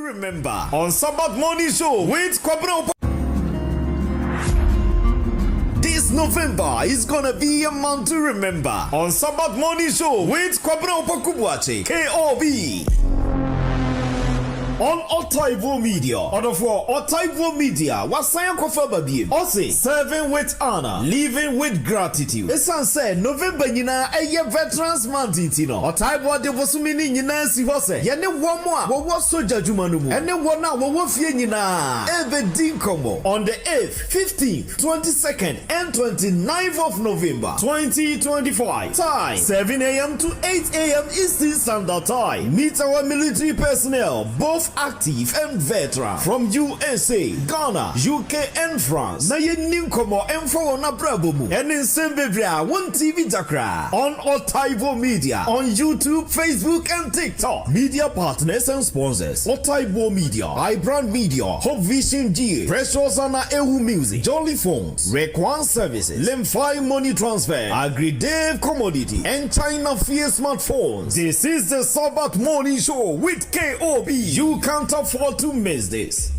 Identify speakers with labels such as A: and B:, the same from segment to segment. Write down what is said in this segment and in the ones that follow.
A: remember on Sabbath Morning Show with Kwabena. This November is gonna be a month to remember on Sabbath Morning Show with Kwabena Opakubwache, KOB. On Otaebour Media, order for Otaebour Media, what Sayan Kofa Babi, Ose, serving with honor, living with gratitude. Esan said November Nina, a year veterans month, Tino. Otaebour de Bosumini Nina si Hose, Yane Wamwa, what Soja Jumanumu, and then one now, what Yenina, Eve Dinkomo, on the 8th, 15th, 22nd, and 29th of November 2025. Time 7 a.m. to 8 a.m. Eastern Standard Time. Meet our military personnel, both active and veteran from USA, Ghana, UK, and France. Na ye ninkomo enfo na brabomu. And in Sembebria, one TV Jakra on Otaebour Media on YouTube, Facebook, and TikTok. Media partners and sponsors: Otaebour Media, iBrand Media, Hope Vision GA, Precious Anna Ehu Music, Jolly Phones, Requan Services, Lemfi Money Transfer, Agri-Dave Commodity, and China Fear Smartphones. This is the Sabbath Morning Show with KOB. You can't afford to miss this.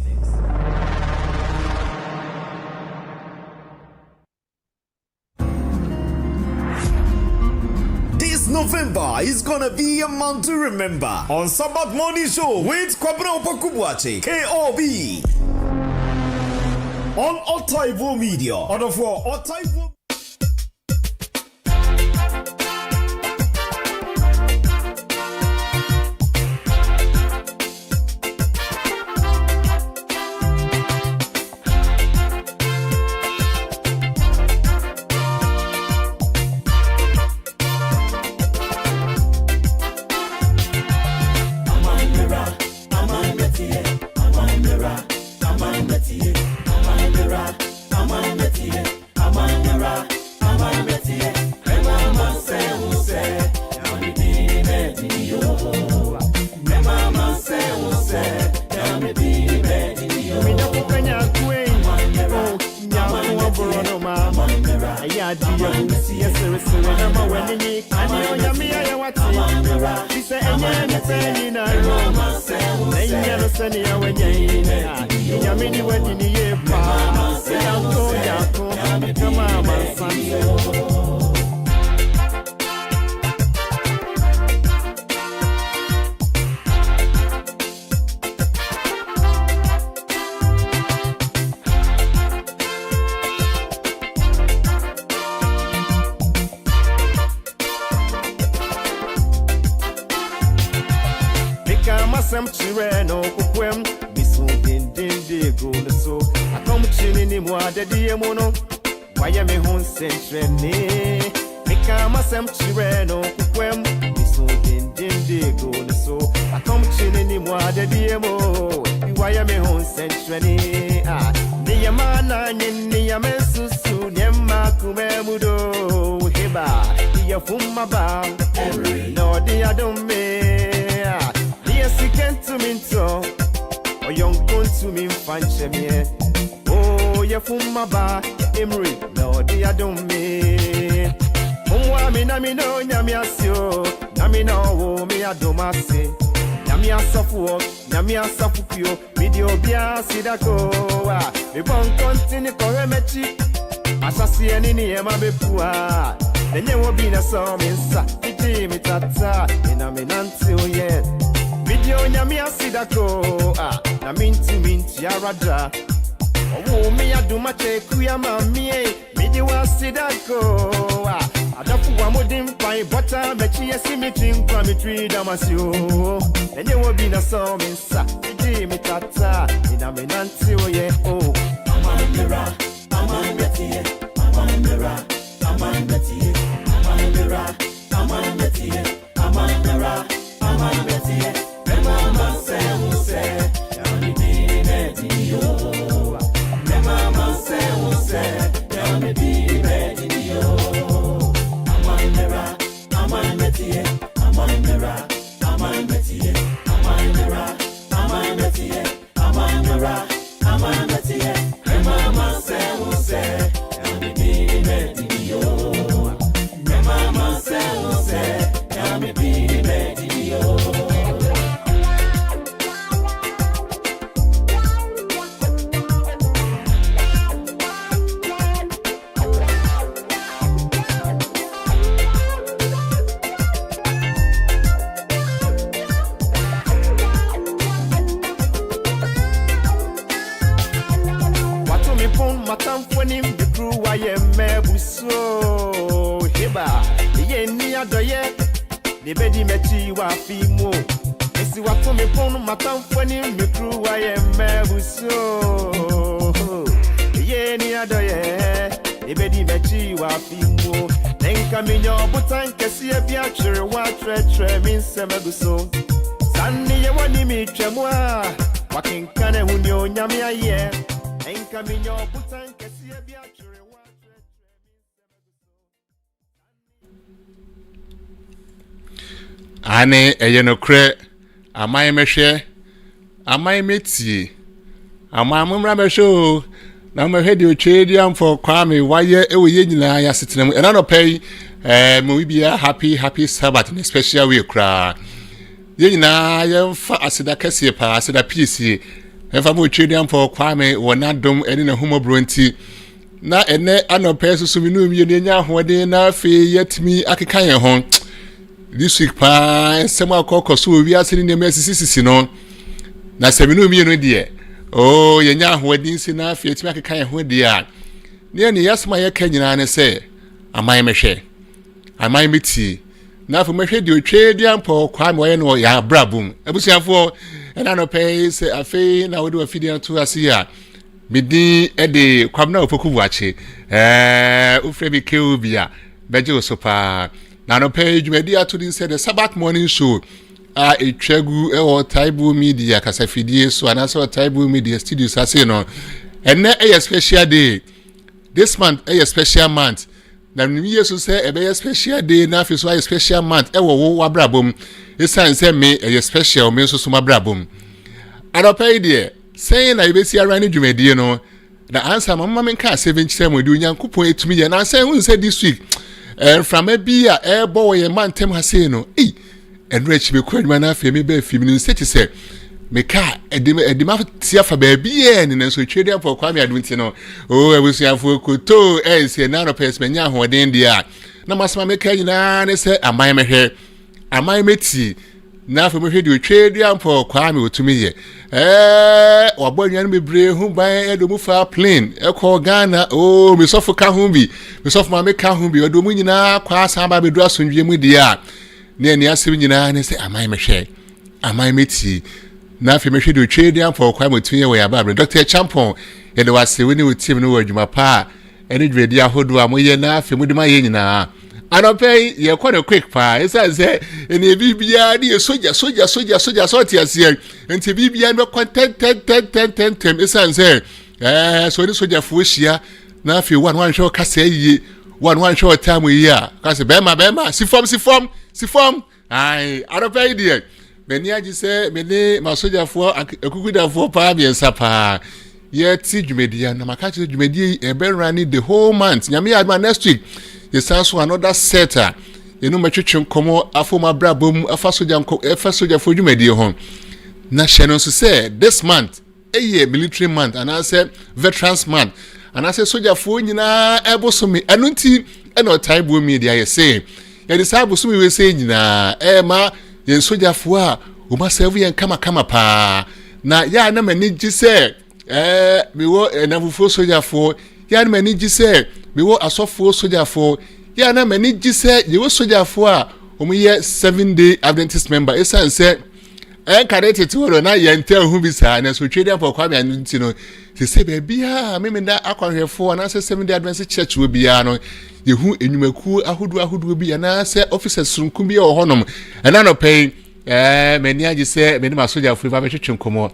A: This November is gonna be a month to remember on Sabbath Morning Show with Kwabena Opakubwache, KOB. On Otaebour Media, order for Otaebour.
B: adoye the bedi mechi wa fimo esi wato me ponu matamfo ni mekru wa ye mebuso ye ni adoye the bedi mechi wa fimo nenka minyo butan kesi e bia twere wa tre min semebuso sanni ye woni mi twemwa wakinkane huni onyame aye nenka minyo butan kesi e bia twere wa
C: ane eyenokre amai mehwe amai meti amai mumra mehwe na mehwe di otwedi amfo kwame waye ewoye nyina ya setenam ena no pay mo bia happy Sabbath in special way kra ye nyina ye fa asida kese pa asida peace emfa mo otwedi amfo kwame wona dom ene na humobro nti na ene anopɛ susuminu mi ne nya hode na fe yetimi akeka ye ho this week pa sema kokoso wi asini ne mesisi no na seminu mi no de oh ye nya hode nsi na fe yetimi akeka ye ho de a ne ne yasma ye ka nyina ne se amai mehwe amai meti na fo mehwe de otwe de ampo kwa me ye no ya brabum abusiafo ena no pɛ se afei na wode afidi to ase a Midi ede kwamna opoku buache ufrebi keubia beje osopa na no pay dwumadi atudi said the Sabbath morning show etwagu Otaebour Media kasafidie so anasa Otaebour Media studios ase no enne a special day this month a special month na nimi so say a special day na fi so a special month wo wabrabom esan say me a special me so mabrabom adopay de saying I be see around dwumadi no the answer mama menka 7 mo di onyankopon etumi ye na say who say this week from a bia ebo ye man tem ha say no enrich be kwaduma na afia me ba afim ni say say meka edima tia fa ba bia ni na so twede afọ kwame adunti no ebusuafo koto say na no pes menya hoden dia na masama meka nyina ne say amai mehwe amai meti na afọ mehwe di twede afọ kwame otumi ye wabo nyan mebre hu ban edomu fa plane ekọ Ghana me sofo ka hu bi me sofo ma me ka hu bi odomu nyina kwa asa ba bedu asonwie mu dia ne ani asem nyina ne se amai mehwe amai meti na afi mehwe de twede amfo kwa motunye we ya ba Dr. Champon ye de wase we ni otim no wadwuma pa ene dwedi ahodo a moye na afi mudima ye nyina anopay ye kwone quick pa esa se ene bibia ni soja so ti ase enti bibia no content ten esa se so ni soja fu hia na afi one show kasa yi one show time yi a kasa bema si form ai anopay die meni agi se meni masoja fu akukuda fu pa biensa pa ye ti dwumedia na makachi dwumedia e be run the whole month nyame adma next week yes also another setter enu metwetwe nkomo afoma brabom afa soja for dwumadie ho na hye so say this month military month and I say veterans month and I say soja for nyina ebosome enunti ena Otaebour Media ye say ye decide bosome we say nyina ma ye soja for a o ma serve ye kama pa na ya na mani gi say me wo enafufo soja for ya na mani gi say me wo asofo soja for ya na mani gi say ye wo soja for a o mo ye 7-day Adventist member esan say karete to na ye ntel hu bi sa na so twede for kwame anunti no se be bia me da akwanhwefo na say 7-day Adventist church wo bia no ye hu enyumaku ahodo bia na say officers sunkum bia ohonom na no pay mani agi say me ma soja for ba be twetwe nkomo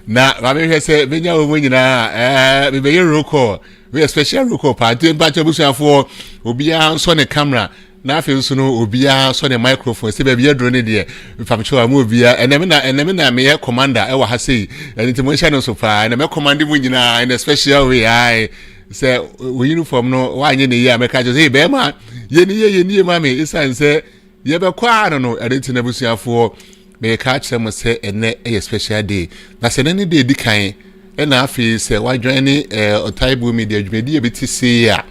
C: na ba me say benya wo nyina me be roko we special roko party ba chabusuafo obia so ne camera na afi nso no obia so ne microphone se ba bia drone de famcho amu obia eneme na me ye commander e wa ha sei enti mo hia no so fa na me command mu nyina in a special way ai se we uniform no wa anye ne ye ameka je say be ma ye ni ma me isan se ye be kwa no enti na busuafo me ka kyerɛ se ene a special day na se ne day dikan na afi se wa join ni Otaebour Media dwumadi be ti se ya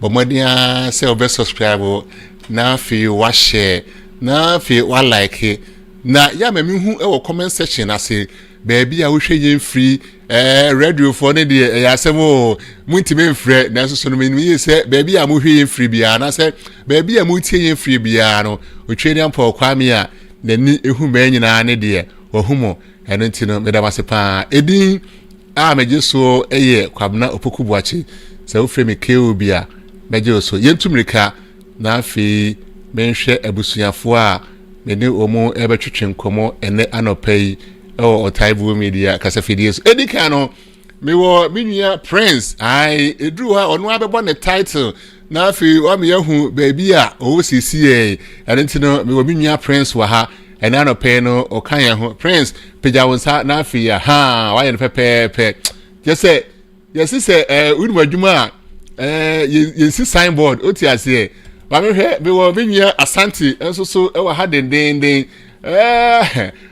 C: bomodia se obe subscribe na afi wa share na afi wa like na ya me hu e wo comment section ase baby a wohwe yen free radio for ne de ya asem o muntime mfrɛ nanso so no me say baby a mohwe yen free bia na say baby a mutie yen free bia no otwe ne ampa kwame a nani ehu ma nyina ne de ohumo eno ntino me da masepa edin a meje so eye kwabna opoku buachi sɛ wofrɛ me KO bia meje so yentumrika na afi menhwɛ abusuafo a mene omo ebetwetwe nkomo ene anopai Otaebour Media kasafidie edika no mewo minua Prince ai edru ha ono abebɔ ne title na afi o me yahu baby a o sisi enti no mewo minua Prince wa ha ene anopai no o kan ya ho Prince peja wonsa na afi ya ha wa ye no pepepe yese unu adwuma yensi signboard oti ase ba me hwɛ mewo minua Asante enso so e wa ha dendenden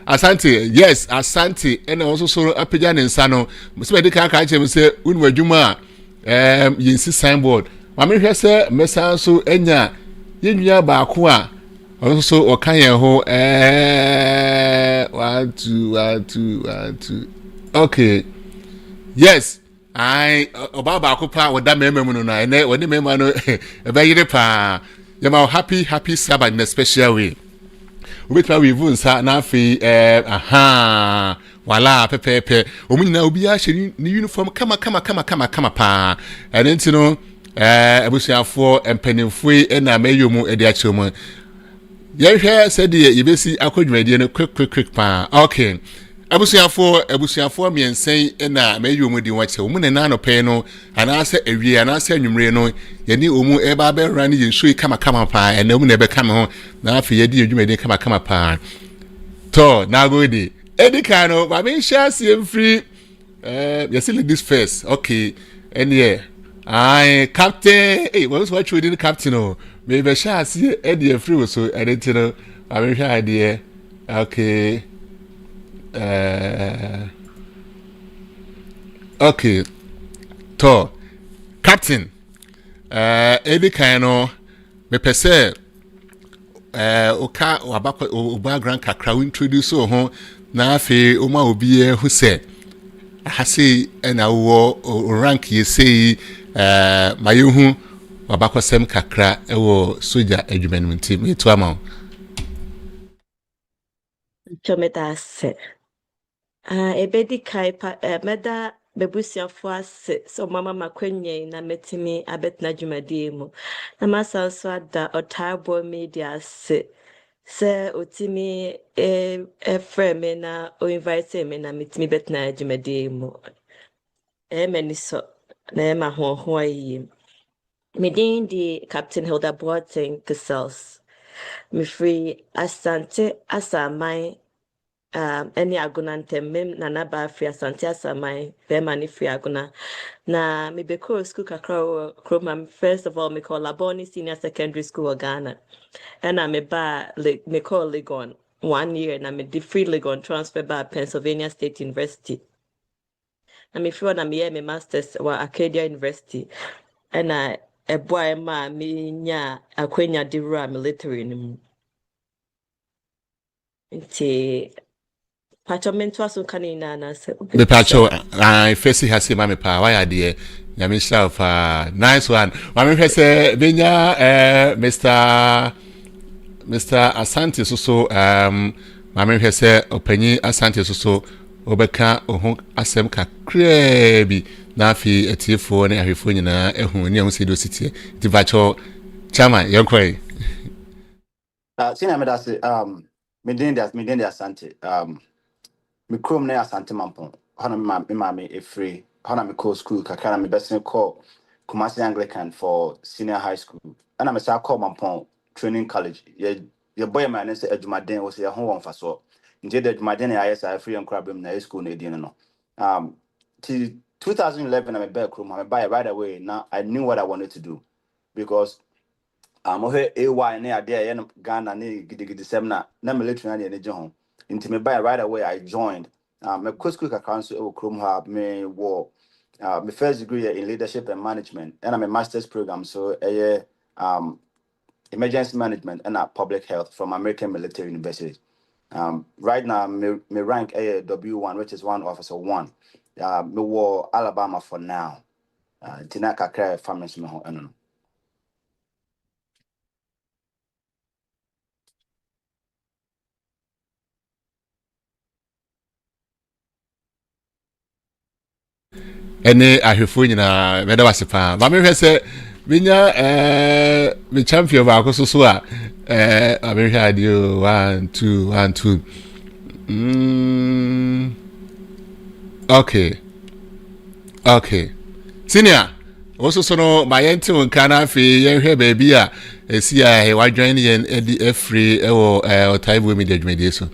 C: Asante, yes, Asante, and also so apija ne nsa no. Mse be ka ka chem se unu adwuma yensi signboard. Ma me hwɛ sɛ mesa so enya yenua ba ko a also so okan ye ho 1 2 okay. Yes, I oba ba ko pa woda mema mu no na ene woni mema no e ba yire pa. Yama happy Sabbath in a special way. Ubetwa wivu nsa na afi wala pepepe omunyina obi a hye ni uniform kama pa enti no abusuafo empanimfo na mayomu edi achomu yehwe sede yebesi akodwumadie no quick pa okay abusuafo miensen na mayomu di wache omu na no pe no anase ewie anase anwumre no yeni omu eba be run yensui kama pa ena omu na ebe kama ho na afi yedi adwumadie kama pa to na godi edika no ba me share CM free yes ladies first okay and yeah I captain what you did captain no me be share see edi free so edit no ba me share idea okay okay to captain edika no me pese oka wabakwa o background kakra we introduce ho na afi o ma obi hu se hase na wo rank ye sei mayehu wabakwa sem kakra ewo soja adwumanim team etu ama
D: chomedase ebedi kai meda bebusiafo ase so mama makwenye na metimi abetna dwumadie mu na masanso ada Otaebour Media ase se otimi frame na o invite me na metimi betna dwumadie mu meniso na ma ho ayi medin di Captain Hilda Boateng Kisels me free Asante asamai any aguna ntem na na ba free Asante asamai be mani free aguna na me be ko school kakra kroma first of all me call Laboni Senior Secondary School Ghana and I me ba me call Legon 1 year na me di free Legon transfer by Pennsylvania State University na me free na me masters wa Acadia University and I a boy ma me nya akwenya di ra military nim nti pacho mento aso kanina na se
C: the pacho I face hase ma me pa wa ya de nyame self nice one ma me hwese benya Mr. Asante so ma me hwese opanyi Asante so obeka ohun asem kakra bi na afi etifo na ahwefo nyina ehun ne ahun sedo sitie divacho chama yonkoi
E: sina me dase medin dia Asante me krom na Asante mampon hana me mama e free hana me call school kakana me best call Kumasi Anglican for senior high school ana me sa call mampon training college ye boy man say adwumaden wo say ho won fa so nje de adwumaden ya yesa free and crabem na school na edin no till 2011 I'm back room I buy right away. Now I knew what I wanted to do because AY na ade ya Ghana na gidigidi semna na military na je ho nti me buy right away. I joined my school council e Chrome have me war my first degree in leadership and management and I'm a master's program so emergency management and public health from American Military University Right now, me rank a W1, which is 1 officer 1. Me war Alabama for now. Tinaka Kare families me home.
C: Ene ahwefo nyina meda wase pa ba me hwe se binya me champion ba ko so a me hwe adio 1 2 okay senior also so no my enti wonka na afi ye hwe ba bi a esi a he wa join yen edi afri e wo Otaebour Media DOES so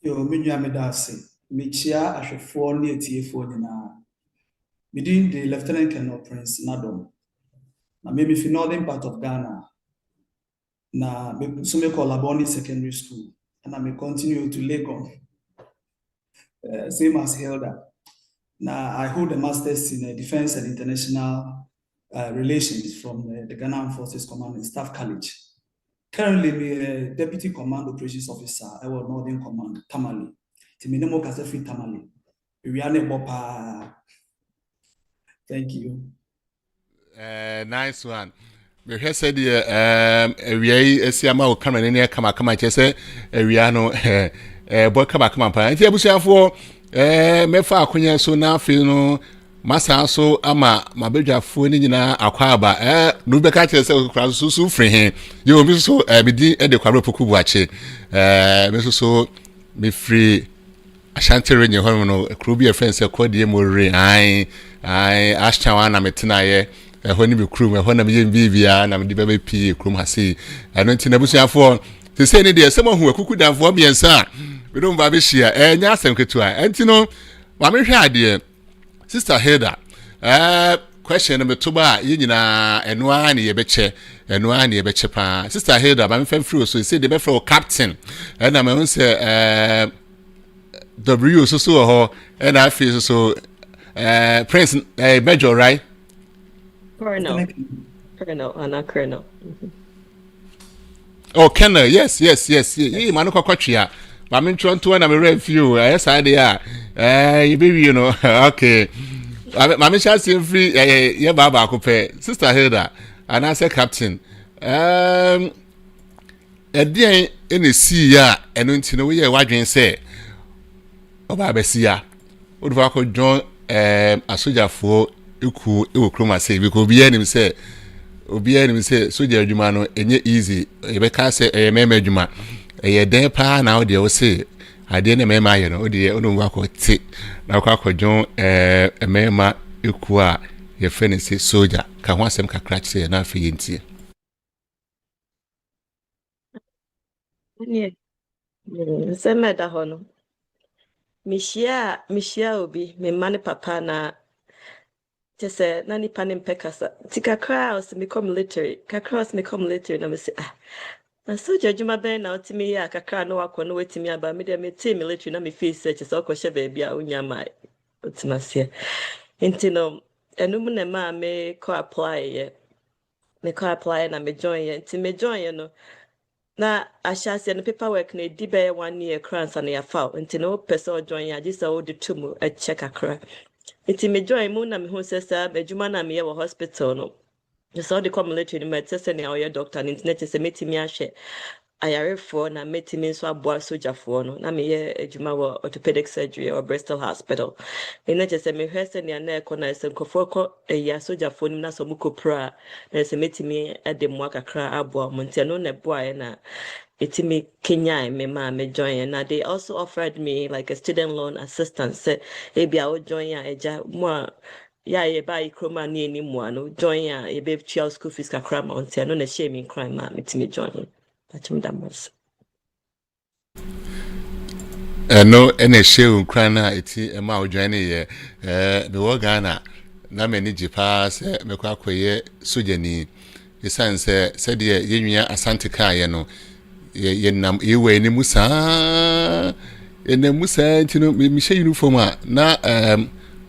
F: yo menua medase Michia Ashefo near TFO na within the Lieutenant Colonel Prince Nadom. Now maybe for northern part of Ghana. Now so me call Laboni Secondary School and I may continue to Lagos. Same as Hilda. Now I hold a master's in Defense and International Relations from the Ghana Armed Forces Command and Staff College. Currently, I'm Deputy Command Operations Officer at Northern Command, Tamale. Timinemo Kasefi Tamale. We are bopa. Thank you.
C: Nice one. We have said we esiama o kama nene kama chese we are no boy kama pa. Nti abusuafo mefa akonya so na afi no masa so ama mabedwafo ni nyina akwaba no be ka chese okra so free he. Yo mi so bidi e de kwaro poku buache. Me so me free Ashanti renye ho no krubi friends akodi emore ai ashtawa na metina ye ho ni be krum ho na me bibia na me de be pi krum hase eno nti na busuafo se se ni de se mo hu akuku danfo biensa we don ba be hia nya asem ketua enti no ma me hwe ade sister Hilda question me to ba ye nyina eno ani ye beche pa sister Hilda ba me fam free so se de be for captain na me hu se W so ho and I feel so Prince Major, right?
D: Colonel, Anna Colonel.
C: Oh, Colonel, yes. Yeah, man, no kwatria. But I'm trying to na me review. Yes, I dey. You baby, you know. Okay. My me chance free yeah baba ko pe. Sister Hilda, and I say captain. Edien ene si ya eno ntino we ye wadwen say Oba besia odufa ko John asojafo eku ewokroma say because obi anim say soja adwuma no enye easy e be ka say mema adwuma e den pa na o de o say ade na mema aye no o de onwa ko ti na ko John mema eku a ye fene say soja ka ho asem kakra say na afi yentie
D: Yeah. Sema da hono. Mishia obi me mane papa na tese na nipa ne mpekasa tika kraus me come military na me say na soja juma ben na otimi ya kakra no wakọ no wetimi aba me de me team military na me face search so okọhye ba bia onya mai otimase intino enum ne ma me ko apply na me join ye nti me join ye no na ashase no paperwork na di be 1 year crans na ya file nti no person join ya just o de tumu a check akra nti me join mu na me hu sesa adwuma na me ye wo hospital no so de come military me tese na o doctor nti na tese metimi ahwe ayarefo na metimi so aboa sojafo no na me ye adwuma wo orthopedic surgery or Bristol Hospital na tese me hwese na na ekona esenkofo ko ya sojafo ni na so mukopra na tese metimi ade mo akakra aboa mo nti no na boa na etimi Kenya me ma me join na they also offered me like a student loan assistance say ebia o join ya eja mo ya ye buy kroma ni eni mo no join ya e be child school fees kakra ma nti no na share me crime ma metimi join Pachim Damas.
C: No, any share crana eti ema ojoine ye me wo Ghana na me ni jipa se me kwa koye sojani esan se de yenwia asante ka ye no ye nam ewe ni musa ene musa ntino me she uniform a na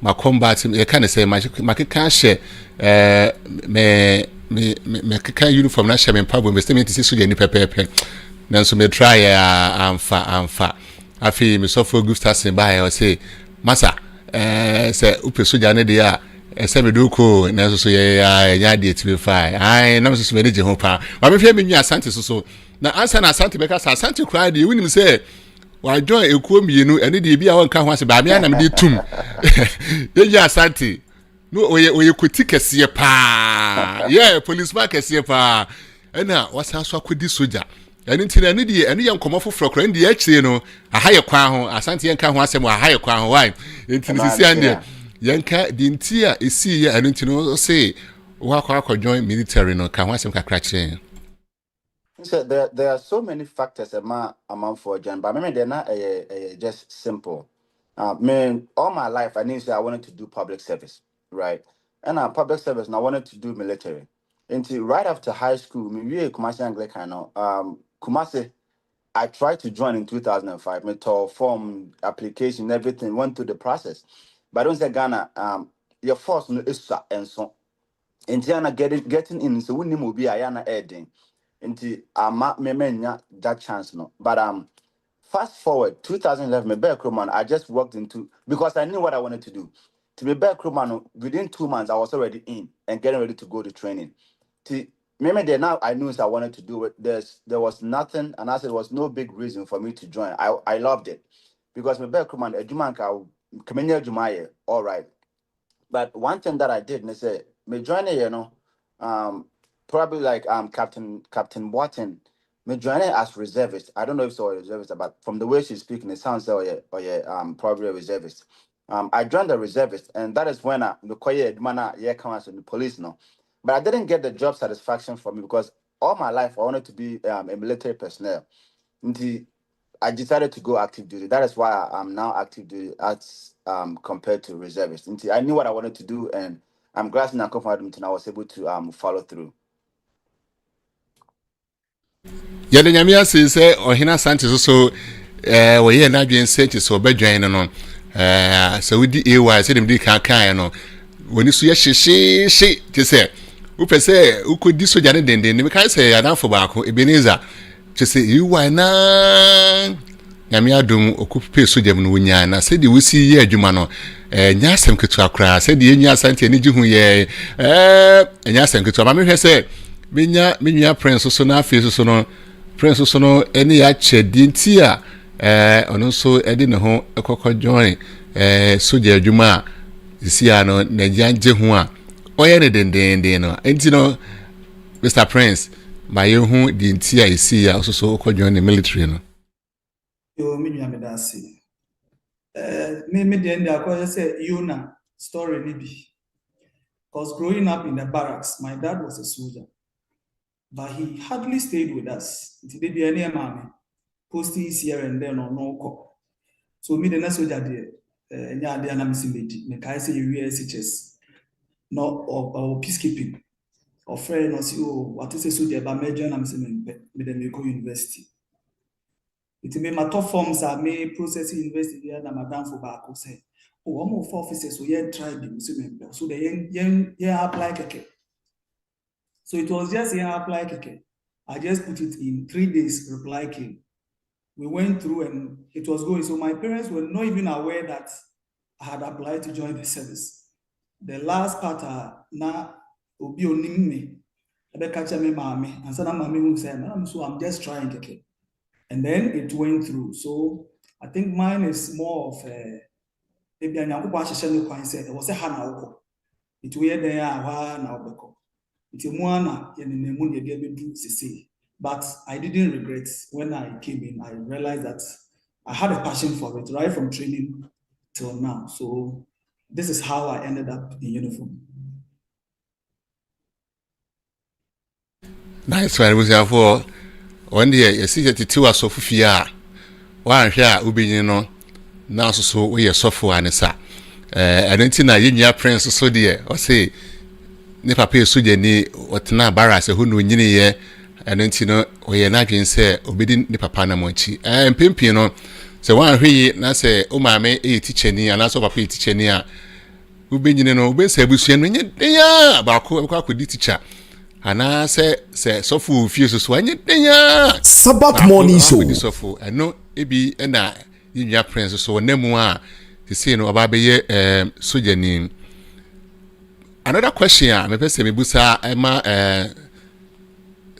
C: ma combat ye kan se ma keka hye me keka uniform na hye me pabo me statement se sojani pepepe nanso me try amfa afi me sofo Gustafson by o say masa say upe soja ne dia ese me duko nanso so ya de tibify ai na so me de ho pa wa me hwe me nwa Asante so na ansa na Asante beka sa Asante cry de winim say wa join ekuo mienu ene de bia won ka ho ase ba me na me de tum ye Asante no oye kwoti kese pa yeah policeman kese pa ena wasa so akodi soja ene ntina ne de ene ye nkomo foforo kra ndi akire no ahaye kwan ho Asante ye nka ho asem ahaye kwan ho why ntina sisi ande yanka di ntia esi ye ene ntino say wa join military no ka ho asem kakra kire.
E: So there are so many factors among for join, but maybe they're not just simple. All my life I knew that I wanted to do public service, right? And public service, and I wanted to do military. Until right after high school, me Kumasi Anglican, Kumasi, I tried to join in 2005. Me to form application, everything went through the process. But I don't say Ghana, your force no is and so. Until I getting in, so we need to be ayana adding. Until memenya that chance no. But fast forward 2011, me back man, I just walked into because I knew what I wanted to do. To be back man, within 2 months I was already in and getting ready to go to training. To maybe there now I knew I wanted to do it. There was nothing, and I said there was no big reason for me to join. I loved it because me back man, a Jumanka, Kamenya Jumaye, all right. But one thing that I did, and I said, me join it, probably like Captain Watson, me join it as reservist. I don't know if so a reservist, but from the way she's speaking, it sounds like probably a reservist. I joined the reservist, and that is when the come as the police now. But I didn't get the job satisfaction from me because all my life I wanted to be a military personnel. Until I decided to go active duty. That is why I'm now active duty as compared to reservist. Until I knew what I wanted to do, and I'm glad and confident and I was able to follow through.
C: Yede nyamia say ohina Asante so we ye na dwen say so be dwen no so we di AY say dem di kan no woni so ye hye ti say wo pese ukodi soja ne denden me kan say adanfo baako Ebenezer ti say AY na nyamia dum okupe soja mu no wonya na say di wosi ye adwuma no nya asem ketu akra say di enya Asante ani gi hu ye enya asem ketu ba me hwe say menya prince so na face so no prince so no eni ya chedi ntia ono so edi ne ho ekokọ join soja adwuma isia no na janje ho a oye ne dendenden no enti no Mr Prince ma ye hu di ntia isia so okọ join the military no
F: yo menya me da se me de end akọ say Yona story ni bi because growing up in the barracks my dad was a soldier. But he hardly stayed with us. Today, the any man posties here and there no call. So me the next soldier there, nya dey na misimedi. Me kai say you SHS, no or peacekeeping. Or friend or see what is a soldier but major na misimedi. Me the go university. It me my top forms are me process university there na madam for back say. Oh, I'm of officers so yeah try the misimedi. So the yeah apply keke. So it was just here apply keke. I just put it in 3 days reply came. We went through and it was going. So my parents were not even aware that I had applied to join the service. The last part na obi onim me. Ebe catch me mama and so na mama who said, so I'm just trying keke. And then it went through. So I think mine is more of maybe anyakuba hyehyɛ no kwan said there was a hana woko. It we there na obeko. But I didn't regret when I came in. I realized that I had a passion for it right from training till now. So this is how I ended up in uniform.
C: Nice one. We have for one day. You see that two are so fia. One here ubi no now so we are software and sa. And then tina yinya prince so dear or say. Ne papa soja ni otena barras hu no nyini ye eno ntino oye na dwen se obedi ne papa na monchi mpempie no se wan hwe na se o maame teacher ni ana so papa teacher ni a ubenyine no ube se abusua no nye ya ba ko akodi teacher ana se sofu fie so anye denya
A: Sabbath morning show
C: sofu eno ebi na yinya prince so nemu a se no aba beye sojani. Another question me pese me busa ema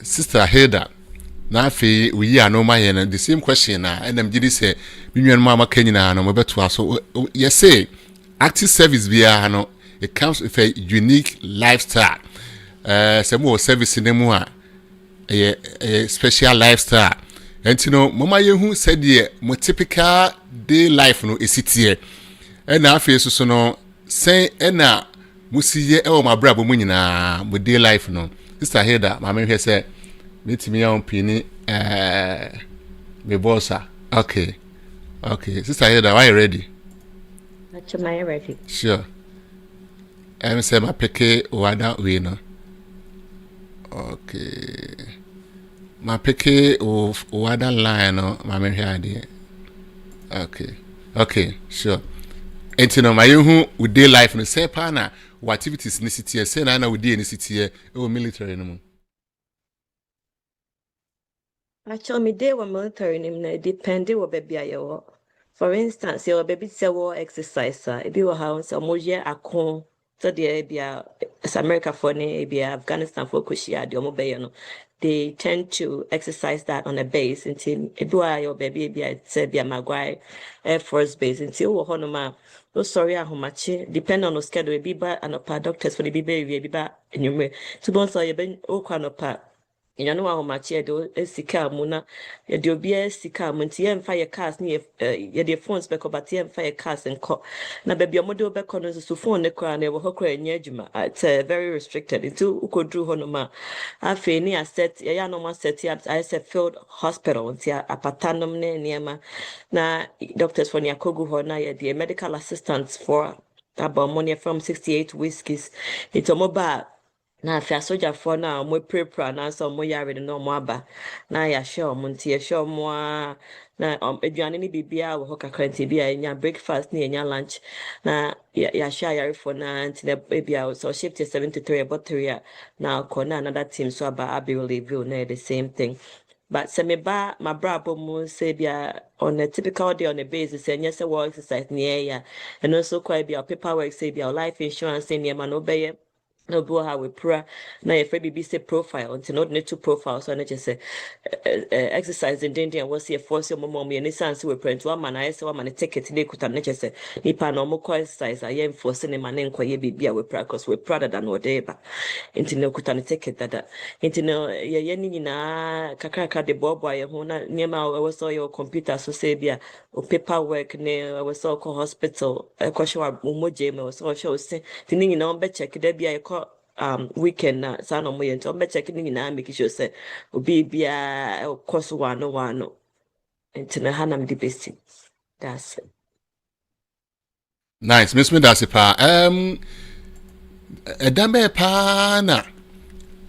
C: Sister Hilda na afi we yi anoma ye na the same question na enam gidi se binwan mama kanyina no mobeto aso yes say active service bia no it comes with a unique lifestyle. Some more service in them a special lifestyle. And you know, Mama Yehu said, "Yeah, more typical day life no is it here." And now face so no say, "And now musi ye oh my brother munina with day life no." Sister Hilda, Mama here say, "Meet me on pini me bossa." Okay, Sister Hilda, are you ready?
D: Am I ready?
C: Sure. I'm say my peke wada we no. Okay. My peke of wada line no mama hwade. Okay, sure. Enti no my hu we dey life no say pa na activities ni city say na we dey ni city e military no.
D: Actually, me day when military name na depending what baby ayo. For instance, your baby say war exercise it be how so moje akon so the bia America for ne bia Afghanistan for kushia the omobe no. They tend to exercise that on a base until edua your baby bia say bia Maguire Air Force Base until wo hono ma no sorry ahomache depend on the schedule be ba anopa doctors for the be ba enyume to bon so ye ben okwa anopa you know how much you do sika muna you do be sika munti ye mfa ye cars ni ye the phones be ko but ye mfa ye cars nko na baby omodo be ko no so phone ne kra na e wo hokra nya adwuma it's very restricted into ukodru ho no ma afi ni asset ye ya normal set ya I said field hospital nti apatanom ne niema na doctors for ni akogu ho na ye the medical assistants for about money from 68 whiskeys it's a mobile na afia soja for na mo prepare na so mo yare no mo aba na ya show mo ntie show mo na aduane ni bibia wo kakra ntie bia nya breakfast ni nya lunch na ya share yare for na ntie bibia so shift 73 about 3 na ko na another team so aba abi review na the same thing. But se me ba my brabo mo say bia on a typical day on a basis and yes work exercise near ya and also quite be paperwork say bia life insurance near man obey no bo how we pra na ye free say profile until not need to profile so na just say exercise in India was here force your mom me any sense we print one man I say one man ticket dey kuta na just say nipa no mo exercise I enforce ne man nko ye bibia we pra cause we proud than whatever until no kuta na ticket that until no ye ni na kakaka de bobo ye ho na niema we saw your computer so say bia o paperwork ne we saw ko hospital ko show mo je me we saw show say tini na on be check da bia weekend na sa no mo ye nto be check ni na make sure say obi bia course wano ntina hanam di best that's it.
C: Nice, Miss Medasi pa edambe pa na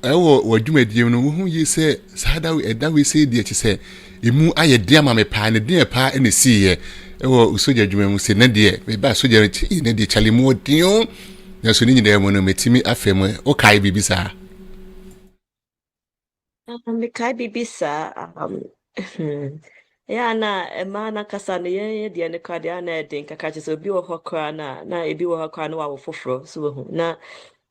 C: ewo wadwumadie no hu yi se sada edawe se die chi se emu aye dia ma me pa ne dia pa ene siye ewo usoja dwuma mu se ne die me ba soja ti ne die chale mu odion na so ni nyina mu no metimi afem o kai bibisa
D: Me kai bibisa ya na na kasa ne ye de ne kwa de na den kaka che so bi wo hokra na ebi wo hokra na wa foforo so hu na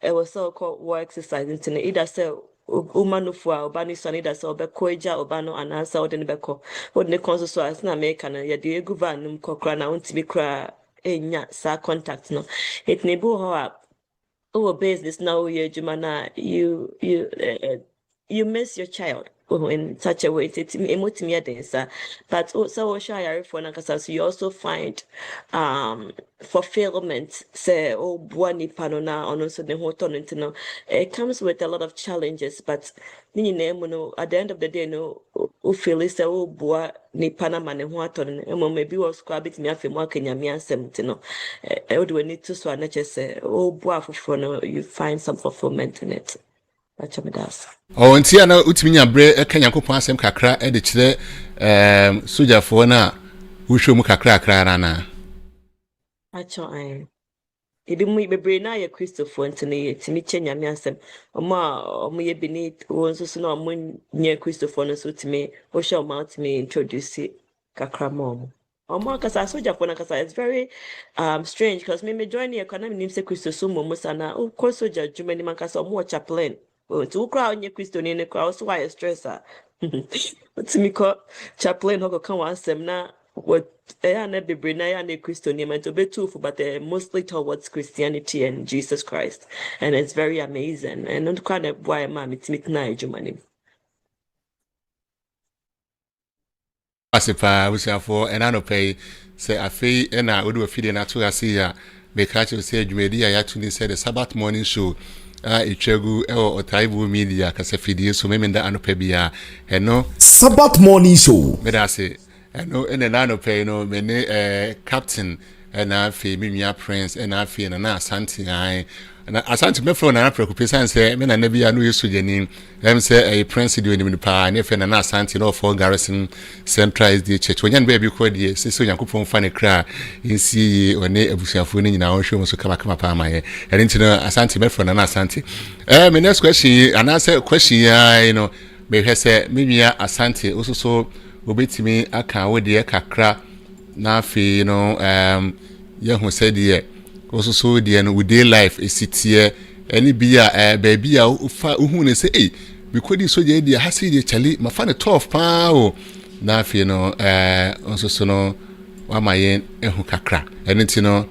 D: e was so called war exercise into either say umanufu a obani so either say obekoja obano anasa odene beko odene konso so as na America na ye de egu van num kokra na untimi kra enya sa contact no it ne bu ho a o business now ye juma na you miss your child in such a way it's emotimia densa but so share for na kasa so you also find fulfillment say buani panona on also the hoton into it comes with a lot of challenges but ni no at the end of the day no o feel is bua ni panama ne hoton maybe was kwa bit me afem akanya me ansem no e do need to so na say bua for no you find some fulfillment in it.
C: Oh, ntia na utimi nya bre eka Yakobon asem kakra e de kire sojafo na wo hwemu kakra na
D: acho ai ebi mu bebree na yɛ Christopher ntene yɛ timi kyɛ nyame asɛm ɔmo a ɔmo yɛ beneath wɔn nso so na ɔmo nyɛ Christopher no so timi wohyɛ ɔmo a timi introduce kakra ma ɔmo akasa asogyafoɔ no akasa it's very strange because me join yɛ kwana menim sɛ Christo so mmom sa na wokɔ sogya adwuma nim ankasa ɔmo wɔ chaplain nti wo koraa ɔnyɛ Christo ni ne koraa wo so wayɛ stress a wotumi kɔ chaplain hɔ kɔka w'asɛm na what na bebree na ya na Christo ni man to be too but mostly towards Christianity and Jesus Christ, and it's very amazing and not kind of why I'm it na ejumani
C: Asipa for and I no pay say I fee and I would do a feeding at to see ya because you say Jumedi I actually said the Sabbath morning show Ichegu Otaebour Media kase fidie so maybe that anopebia and no
A: Sabbath morning show
C: me da say no in an anopay no me captain and I fee me prince and I fee and Asante I and Asante me from an preoccupation say me na nebi anu yesu jeni them say a prince do ni pa na fe na Asante no for garrison centralized the church when baby ko die say so yakopon fa ne kra nsi one abusuafo ni nyina wo hwe so kama pa ma ye and ntino Asante me from na Asante my next question and answer question you know me hwe say me nua Asante osuso obetimi aka wo de kakra na fe you know ye hu say de osuso de no we dey life esitie any bia baby a ufa uhu ne say eh because so je de hasi de chali ma fa ne tough pa o na fe no osuso no wa ma yen ehu kakra eni ti no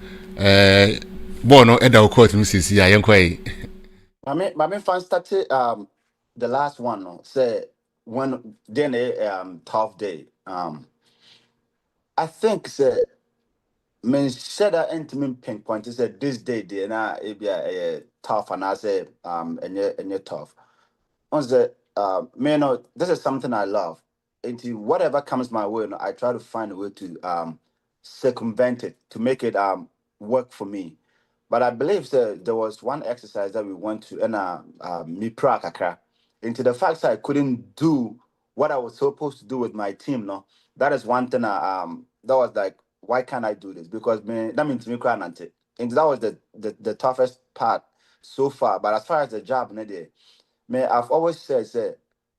C: bo no eda court mi sisi ya yen kwai
E: my fan started the last one no say when then a tough day I think say men said that intimate pinpoint is that this day there na it be a tough and I say and tough on the man this is something I love into whatever comes my way I try to find a way to circumvent it to make it work for me. But I believe that there was one exercise that we went to and me prakaka into the fact that I couldn't do what I was supposed to do with my team. No, that is one thing. That was like, why can't I do this? Because man, that means me crying and that was the toughest part so far. But as far as the job, man, I've always said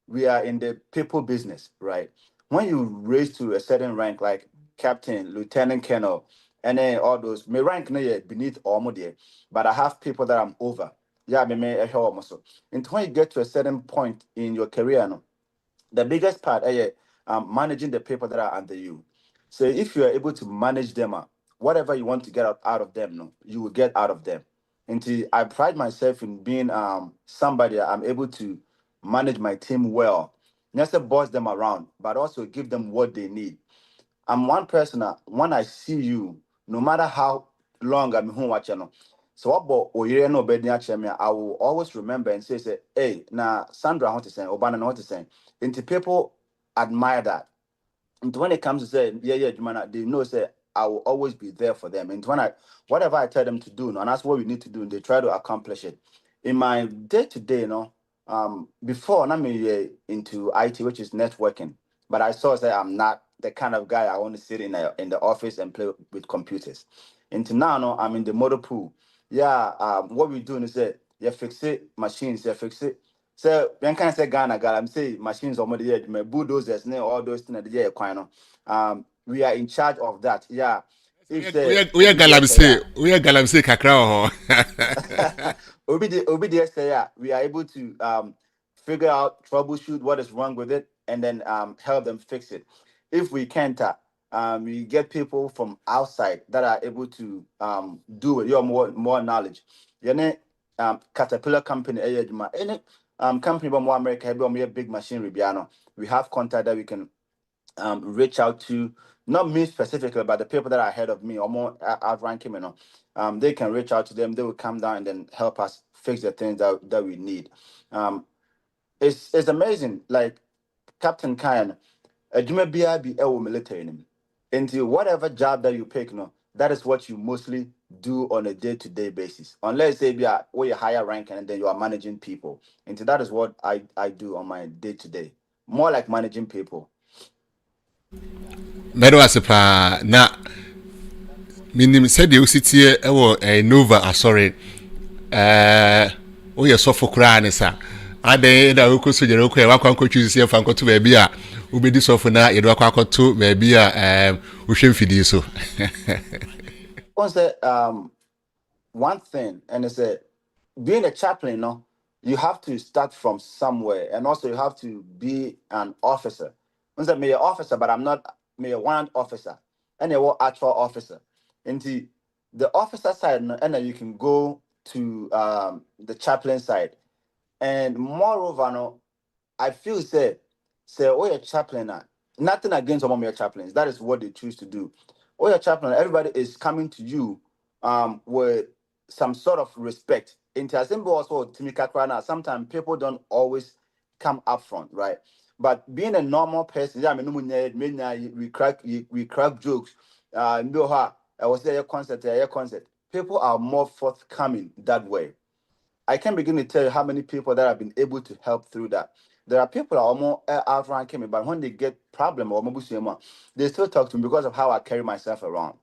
E: we are in the people business, right? When you raise to a certain rank, like captain, lieutenant colonel, and then all those, my rank beneath almost there, but I have people that I'm over. Yeah, me almost. And when you get to a certain point in your career, no, the biggest part managing the people that are under you. So if you are able to manage them, whatever you want to get out of them, no, you will get out of them. And I pride myself in being somebody that I'm able to manage my team well, not just boss them around, but also give them what they need. I'm one person that when I see you, no matter how long I'm home watching, so about no I will always remember and say, hey, now Sandra what to say, Obana what to say. And people admire that. And when it comes to say, they know say I will always be there for them. And whatever I tell them to do, and that's what we need to do, and they try to accomplish it. In my day-to-day, before I'm into IT, which is networking, but I saw that I'm not the kind of guy I want to sit in the office and play with computers. Into now, I'm in the motor pool. Yeah, what we doing is that you fix it, machines, you fix it. So when can I say Ghana, I'm saying machines or my bulldozers, all those things that we are in charge of that. Yeah. If
C: we are galamse kakra
E: we are able to figure out, troubleshoot what is wrong with it, and then help them fix it. If we can't, we get people from outside that are able to do it. You have more knowledge. Caterpillar company, any company from America, have a big machinery. We have contact that we can reach out to, not me specifically, but the people that are ahead of me or more outranking, they can reach out to them. They will come down and then help us fix the things that we need. It's amazing. Like Captain Kyan, you may be military. Into whatever job that you pick, that is what you mostly do on a day-to-day basis. Unless say you are higher rank and then you are managing people. Into that is what I do on my day-to-day. More like managing people.
C: Medo asepa na Minim said you sit here a Nova sorry we are so for crying ade da ko so jere ko e wakwa ko choose here fan ko to baby a ubedi so for na e do akwa to baby a wo hwe mfidi so
E: one thing, and it's being a chaplain, no, you have to start from somewhere, and also you have to be an officer. Once I'm an officer, but I'm not a warrant officer, and a actual officer. And the officer side, and then you can go to the chaplain side. And moreover, no, I feel say oh, you're a chaplain. Nothing against some of your chaplains. That is what they choose to do. Oh, you're a chaplain. Everybody is coming to you with some sort of respect. In Tiasimbo also, Timika, sometimes people don't always come up front, right? But being a normal person, yeah, I mean, we crack jokes. I was there a concert. People are more forthcoming that way. I can't begin to tell you how many people that have been able to help through that. There are people that are more outranking me, but when they get problem or they still talk to me because of how I carry myself around.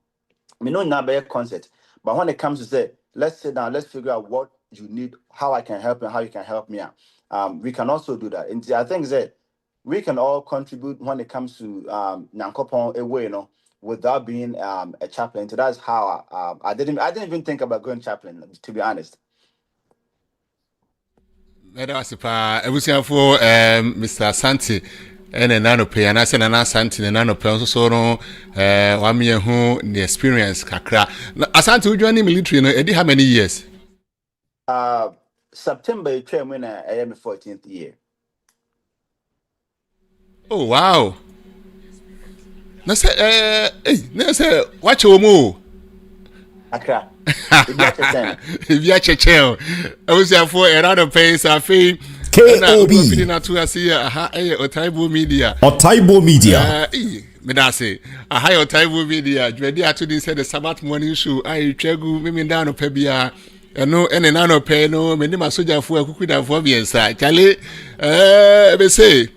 E: I mean, not a concert, but when it comes to say, let's sit down, let's figure out what you need, how I can help you, how you can help me out. We can also do that. And I think that we can all contribute when it comes to Nankopon away, without being a chaplain. So that's how I didn't even think about going chaplain, to be honest.
C: That's for Mr. Santi and a nano pay, and I said an Santi and nano pay so no 1 year who the experience kakra. Asante, you joined the military, how many years?
E: September, you came when I am 14th year.
C: Oh, wow. No, say, watch your move.
E: Accra.
C: If you are chechel, I was there for another place. I feel
A: KOB.
C: Otaebour Media.
A: Otaebour Media.
C: Medase. A high Otaebour Media. Ready to this the Sabbath morning show. I chegu me down of Pebia. No, and an anno pay no, many masoja for a cookie and for me inside. Charlie, say.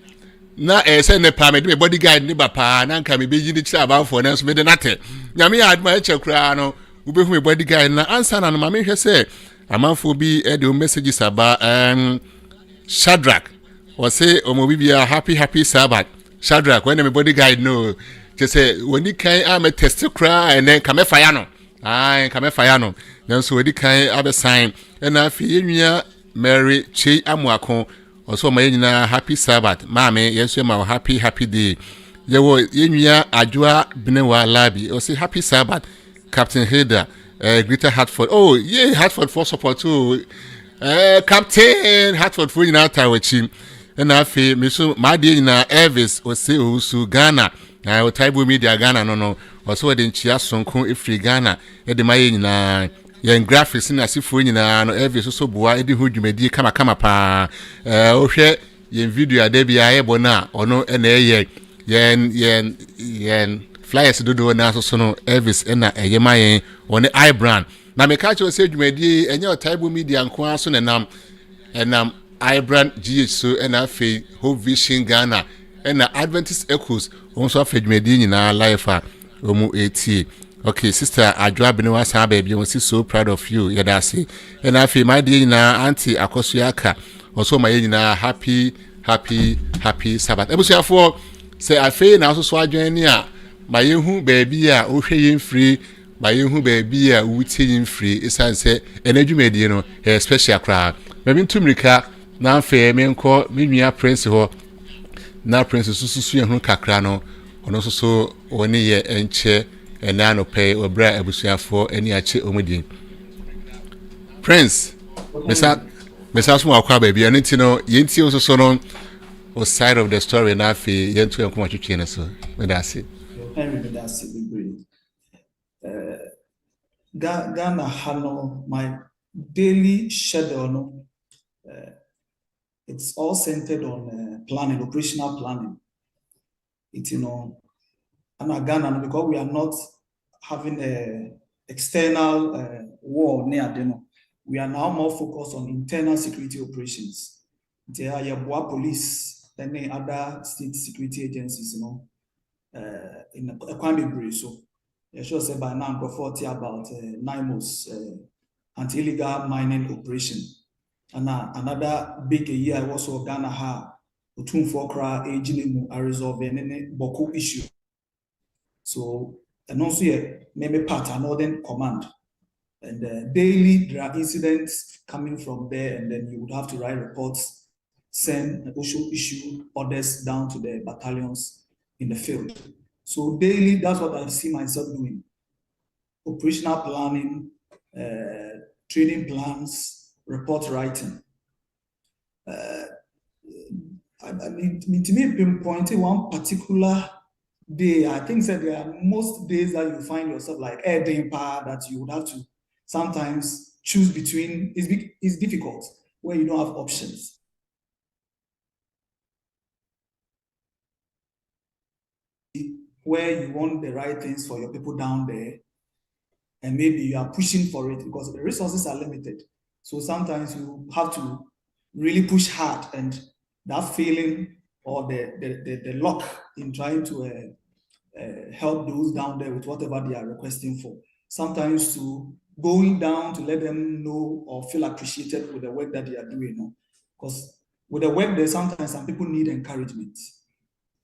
C: Na send the permit me bodyguard ni bapa na nka me beji ni kira ba for na so me de nate nyame ya adma chekura no wo be hu me bodyguard na answer na ma me hwe se amanfo bi e de messages aba Shadrach was say omo bibia happy Sabbath Shadrach when me bodyguard no je say woni kan am test kra and then ka me fire no ka me fire no then so wodi kan abe sign na afi enua Mary Chi Amuako also my happy Sabbath mame yes my happy day yewo yenua adwoa binewa labi o say happy Sabbath Captain Hilda Greater Hartford oh yeah Hartford for support too Captain Hartford for you now tawachi na afi me so my dey na Elvis o say osu Ghana na Otaebour Media Ghana no also de nchia sonko efri Ghana e de maye nyina yen graphics na sifo nyina no every so boa edi ho dwumadi kama pa o hwe yen video adabia ayebo na ono na eye yen flyers dodo na so no Elvis na eyema yen one I brand na me ka che se dwumadi enye Otaebour Media nko aso nenam I brand GH so na fe Hope Vision Ghana na Adventist Echoes onso afa dwumadi nyina live a omu 80. Okay, sister Adwa Benwa sa baby, we so proud of you. Yadasi. And I feel my dear na auntie Akosuyaka. Also my na happy Sabbath. Ebusia for say I feel na so adwen a my yehu baby a wo hwe yin free, my yehu baby a wo tie yin free. Isan say enadwumadi no special crowd. Maybe ntumrika na afa me nko me nua prince ho. Na prince susu yehu kakra no. Ono so woni ye enche and now no pay or bra abusia for any ache omudi Prince Mesa small kwa baby and you know yenti also so no o side of the story na fi yentu enko machuchi na so me that's it
F: Ghana hano my daily schedule no it's all centered on planning, operational planning. It's and Ghana because we are not having a external war near them. We are now more focused on internal security operations. There are police and other state security agencies, in a Kwame so sure say by now go 40 about NIMOS anti-illegal mining operation. And another big year also Ghana ha between for cra aging a resolve any boku issue. So and also maybe part of Northern Command. And daily there are incidents coming from there, and then you would have to write reports, send issue orders down to the battalions in the field. So daily, that's what I see myself doing. Operational planning, training plans, report writing. I mean, to me, pinpointing one particular day, I think that there are most days that you find yourself like air power that you would have to sometimes choose between. It's difficult where you don't have options. Where you want the right things for your people down there, and maybe you are pushing for it because the resources are limited. So sometimes you have to really push hard, and that feeling or the luck in trying to help those down there with whatever they are requesting for. Sometimes to going down to let them know or feel appreciated with the work that they are doing. Because with the work there, sometimes some people need encouragement.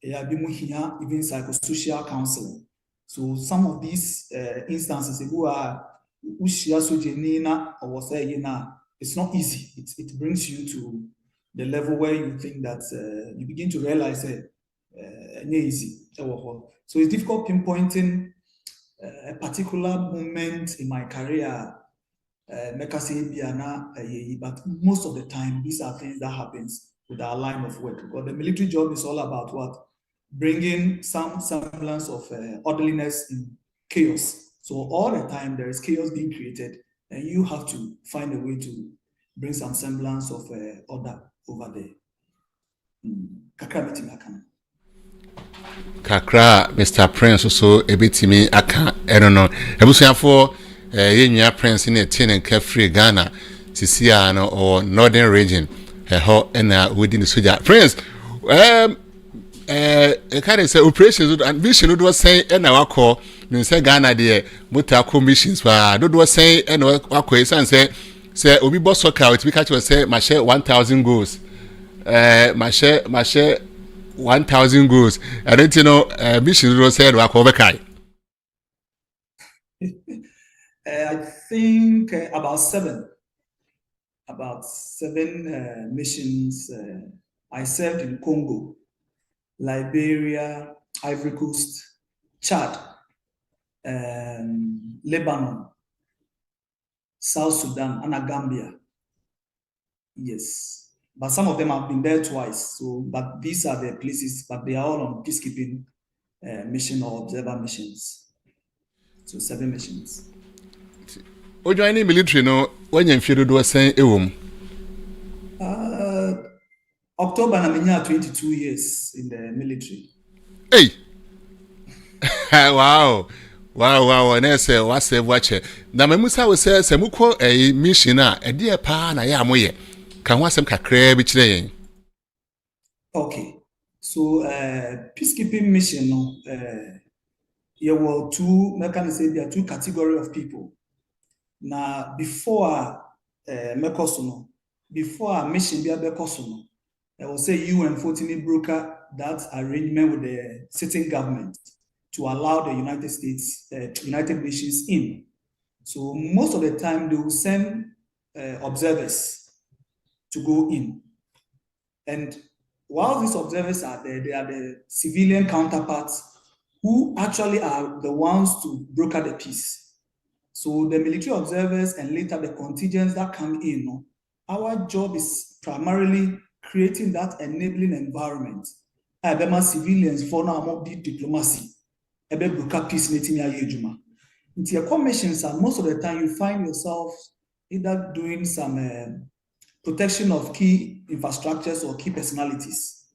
F: Even psychosocial counseling. So some of these instances, it's not easy. It brings you to the level where you think that you begin to realize easy. So it's difficult pinpointing a particular moment in my career, but most of the time, these are things that happens with our line of work. Because the military job is all about what? Bringing some semblance of orderliness in chaos. So all the time there is chaos being created, and you have to find a way to bring some semblance of order over there.
C: Kakra, Mr. Prince, so a bit to me, I don't know. I was here for a Prince in a tin and carefree Ghana, Siciano or Northern region, and within the Suja. Prince, a kind of operations and vision was saying, and our call, you say Ghana, dear, but our commissions were, don't was saying, and our question say, Obi Boss Soccer, which we catch was say, my share 1,000 goals. My share 1,000 goals. I don't know. Mission was said Wakovakai.
F: I think about seven missions. I served in Congo, Liberia, Ivory Coast, Chad, Lebanon, South Sudan, and Gambia. Yes. But some of them have been there twice. So, but these are the places, but they are all on peacekeeping mission or observer missions. So 7 missions.
C: What do I need military? No, when you feel was saying,
F: October, I'm 22 years in the military.
C: Hey, wow. And I say, what's the watcher? Now, my Musa was say, Samuko, a missioner, a dear pan, I am way. Can want some crab each day.
F: Okay, so peacekeeping mission, there were there are 2 categories of people. Now, before before a mission be a bekosono, I will say UN 14 broker that arrangement with the sitting government to allow the United Nations in. So most of the time they will send observers to go in. And while these observers are there, they are the civilian counterparts who actually are the ones to broker the peace. So the military observers and later the contingents that come in, our job is primarily creating that enabling environment. Civilians for now diplomacy. Broker peace in your commissions, and most of the time you find yourself either doing some protection of key infrastructures or key personalities,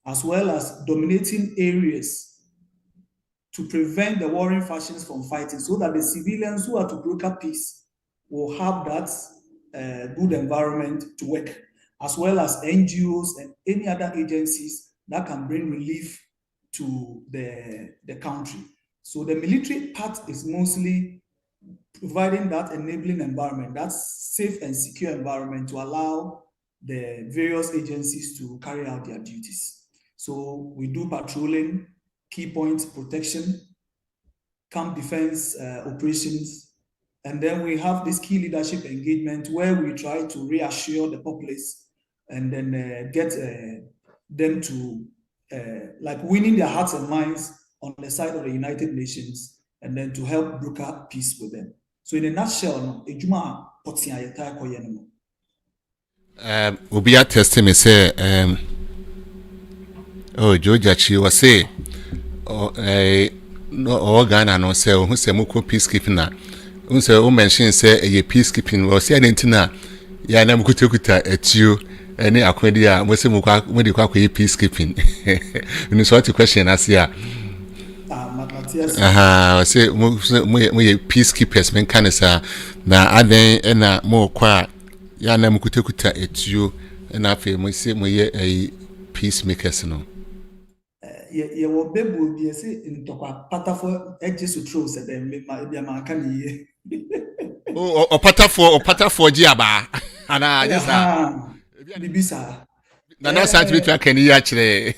F: as well as dominating areas to prevent the warring factions from fighting, so that the civilians who are to broker peace will have that good environment to work, as well as NGOs and any other agencies that can bring relief to the country. So the military part is mostly providing that enabling environment, that safe and secure environment to allow the various agencies to carry out their duties. So we do patrolling, key points protection, camp defense operations, and then we have this key leadership engagement where we try to reassure the populace and then get them to like winning their hearts and minds on the side of the United Nations and then to help broker peace with them. So in a nutshell, no, ejuma potia yeta koye no.
C: Obi attest me say Georgia Chi was say no Ghana no say who say muko peacekeeping na who say who mention say peacekeeping was say anything ya na mukutekuta etuo any akwedi a mo say mo de kwa peacekeeping you so what question asia say mo peacekeepers men kanisa na aden na mo kwa ya na mukutekuta etuo na afi mo say mo ye peacemakers no
F: ye wo bebu bi ese ntokwa patafo ejesu tro se dem ma aka ni
C: o patafo ji aba ana jesa
F: bibisa
C: na sa ti betu aka ni ya kire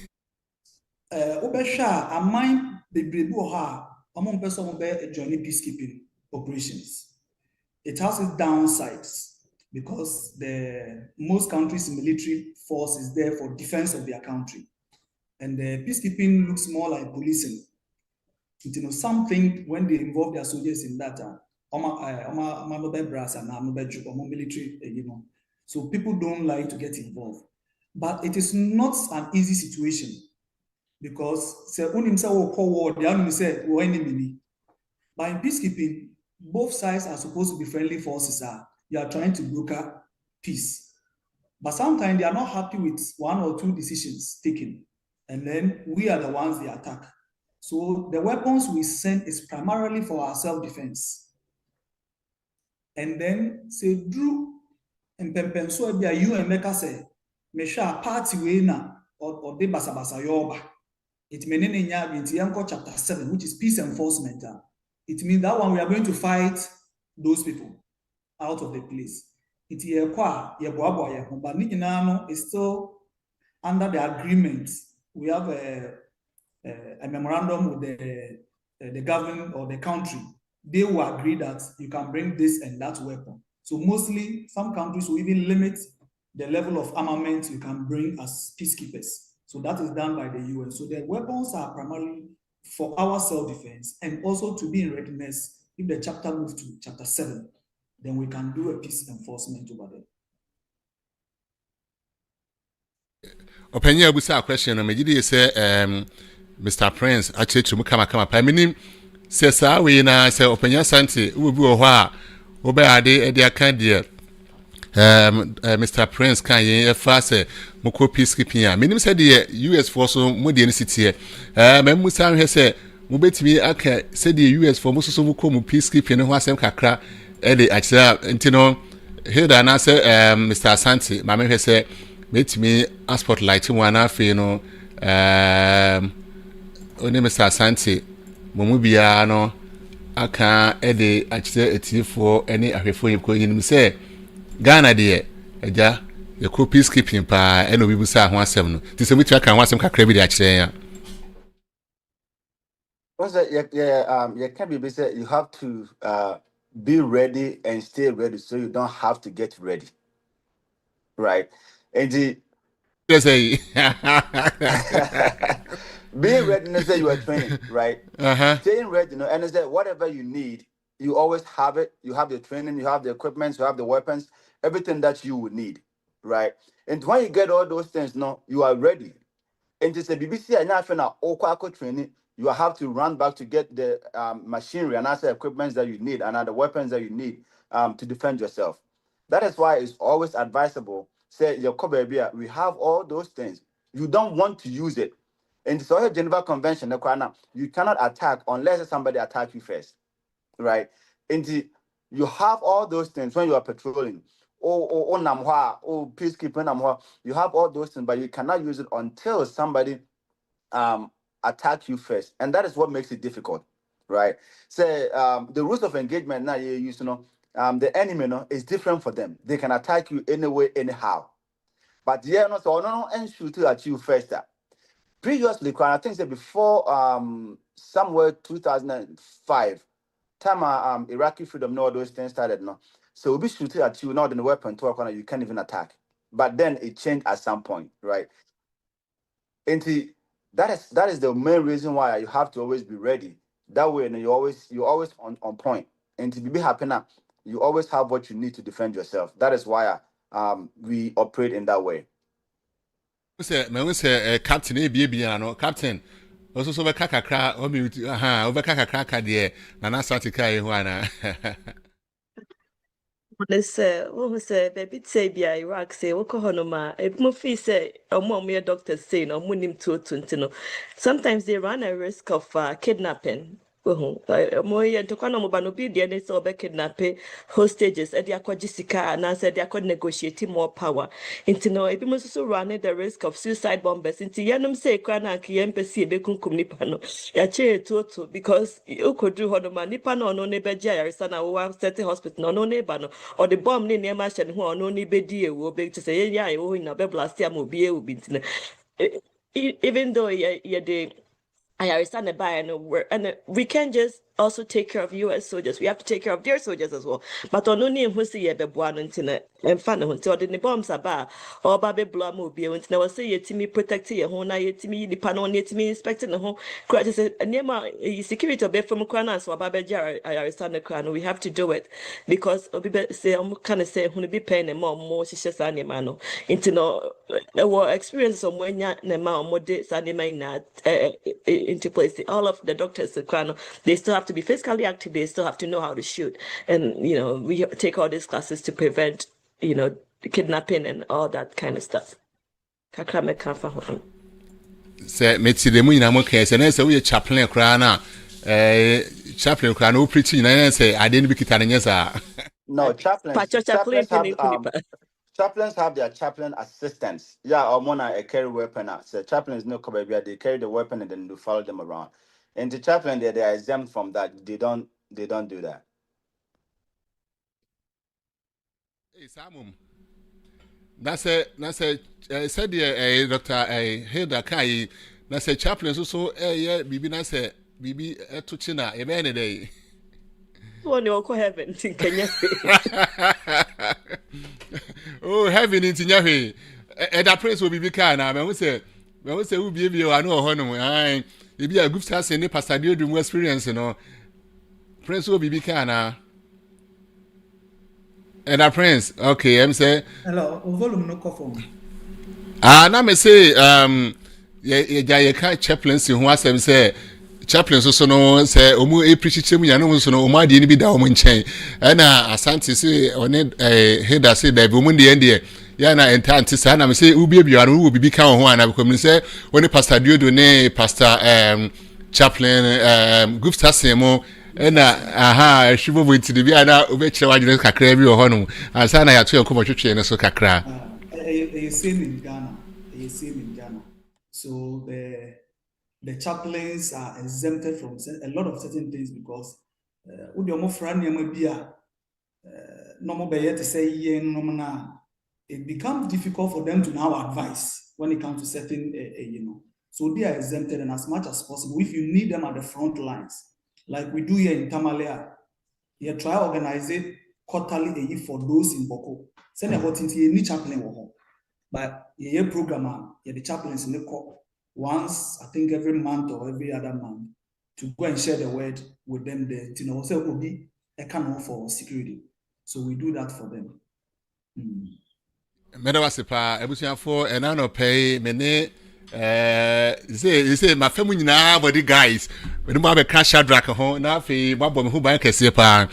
F: obehwa aman bebrebu ho a amon person mo be join peacekeeping operations. It has its downsides because most countries military force is there for defense of their country. And peacekeeping looks more like policing. You know, something when they involve their soldiers in that, military, you know. So people don't like to get involved. But it is not an easy situation because say when himself call war, the enemy say we're enemy. But in peacekeeping, both sides are supposed to be friendly forces. You are trying to broker peace. But sometimes they are not happy with one or two decisions taken. And then we are the ones they attack. So the weapons we send is primarily for our self-defense. And then say Drew and Pempenso be a you and Meka say, Mesha party way na or de basabasa yoba. It means in Yanko chapter 7, which is peace enforcement. It means that one we are going to fight those people out of the place. It is still under the agreement. We have a memorandum with the government or the country. They will agree that you can bring this and that weapon. So mostly, some countries will even limit the level of armament you can bring as peacekeepers. So that is done by the UN. So the weapons are primarily for our self-defense and also to be in readiness. If the chapter moves to chapter 7, then we can do a peace enforcement over there.
C: Openya abusa question no megidi say Mr Prince actually to kama pa minim say sa we na say openya sante wo bi wo ho a wo be ade e aka de Mr Prince kan yen e fa say moko peacekeeping a minim say the US force mo de city memu sa hwe say mo betimi aka say the US for mo so mo ko mo peacekeeping ho asem kakra e de akira ntino hilda na say Mr Sante ma me hwe say met me a spotlight one afi no oni Mr Asante momu bia no aka ede akire etifo eni ahwefo yiko yinim se Ghana de eja ye ko peacekeeping pa eno bibu sa ho asem no ti se mutu aka ho asem kakra bi de akire ya
E: Because you can be say you have to be ready and stay ready so you don't have to get ready, right? And the being ready is that you are training, right? Staying ready, you know, and is that whatever you need, you always have it. You have the training, you have the equipment, you have the weapons, everything that you would need, right? And when you get all those things, no, you are ready. And just the BBC and now training, you have to run back to get the machinery and other equipment that you need and other weapons that you need to defend yourself. That is why it's always advisable. Say your Kobe, we have all those things. You don't want to use it. In the Geneva Convention, you cannot attack unless somebody attacks you first, right? And you have all those things when you are patrolling. Or namwa, or peacekeeping namwa. You have all those things, but you cannot use it until somebody attack you first, and that is what makes it difficult. right? So the rules of engagement now you use, the enemy, is different for them. They can attack you anyway, anyhow. But yeah, no, and shoot at you first. Previously, I think that before somewhere 2005, time Iraqi freedom, no, those things started, no. So we'll be shooting at you, not in the weapon to work, you can't even attack. But then it changed at some point, right? And that is the main reason why you have to always be ready. That way, you're always on point. And to be happy now, you always have what you need to defend yourself. That is why we operate in that way.
C: Say captain no captain. Also so kakakra o mi over kakakra de na na start kai ho ana.
D: What say, baby, say, be Iraq, say, Oklahoma, it must say, a more doctors say, no, munim to. Sometimes they run a risk of kidnapping. More to Konomobano be the NS or kidnapping hostages at the Aquajisica and answer they are negotiating more power. Into no, it must also run the risk of suicide bombers. Into Yanum say, Kranaki, Empesi, Bekunkum Nipano, Yache Toto, because you could do Hodoma Nipano, no neighbor Jarisana, or certain hospital, no neighbor, or the bomb near Mashan, who are no neighbor dear, will be to say, yeah, in a beblastia mobile, even though you're the I understand the buy and we can't just also take care of US soldiers. We have to take care of their soldiers as well. But on only who see a bebuan internet and fun until the bombs are bar or baby blow mobile and never say it to me protect your home, I to me the panel near to me inspecting the home. Credit a near my security of from Krana, so Baba Jar, I understand the crown. We have to do it because say I'm kind of say who be paying them more she says animal into no experience of when you're more days animal into place. All of the doctors they still have to be physically active. They still have to know how to shoot, and we take all these classes to prevent the kidnapping and all that kind of stuff.
C: Say meti de mu nyina mo kan say na say we chaplain kra na chaplain kra no preaching na say ade no bi kita na nyesa.
E: No, chaplains have their chaplain assistants. Yeah, or mona carry weapon. So chaplains no cover. They carry the weapon and then you follow them around. And the chaplain, they are exempt from that. They don't do that.
C: Hey, Samum. That's said the Dr. Hilda Kai. That's a chaplain so yeah, bibi na say bibi to China e be day.
D: One you heaven in Kenya.
C: Oh, heaven in Tinyahe. That praise will be big now. When we say we be I know honor. If you are good stars in the pastor do experience, Prince will be big now. And that prince, okay, I'm say.
F: Hello, volume no call.
C: Now me say yeah can't chaplains who was say chaplains so no say omu e preach chemu ya no so no omu ade ni bi da omu nchen na asante say one header say da bi omu de ende ya na entante say na me say ubi ebiwa no ubi bi ka ho ana because me say one pastor Diodo ne pastor chaplain group station mo na shibo bo ntide bi ana obe kire wajire kakra bi ho no ansa na ya to enkomo twetwe ne so kakra
F: same in Ghana. So the chaplains are exempted from a lot of certain things because it becomes difficult for them to now advise when it comes to certain, So they are exempted, and as much as possible, if you need them at the front lines, like we do here in Tamale, you try to organize it quarterly for those in Boko. Send a hot into any chaplain or home. But a programmer, the chaplains in the court once, I think every month or every other month, to go and share the word with them there. So it will be a kind for security. So we do that for them.
C: Medawasipa, ebusia for enano pay mene say my family na body guys. When we have crash Shadrack ho na fe babo me hu ban kese pa.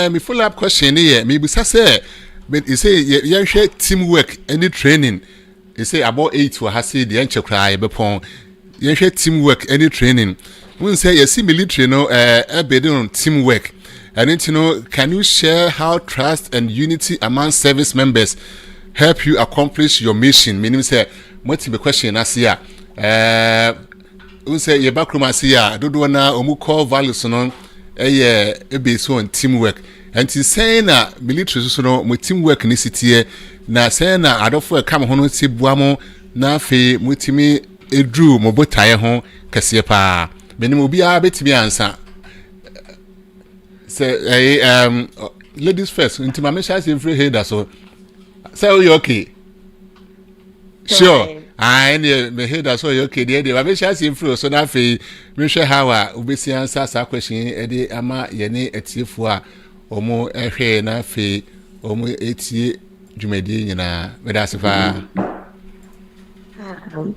C: Me follow up question here. Me busa say but you say you share teamwork any training. You say about 8 for hasi the enche cry be pon. You share teamwork any training. We say you see military no on teamwork. And can you share how trust and unity among service members help you accomplish your mission? Meaning say what the question as here we say your backroom asia do na omu core values no based on teamwork and to say na military so no mo teamwork ni sitie na say na adofo come ho no ti buamo na fe mutimi edru mo botaye ho kase pa benim obi a betimi ansa say ladies first intima me share say free header so say you okay sure I me header so you okay there me share say free so na fe me hwe how a obesi ansa sa question e de ama ye ne etiefo a omo ehwe na fe omo etie dwumadi nyina me da sefa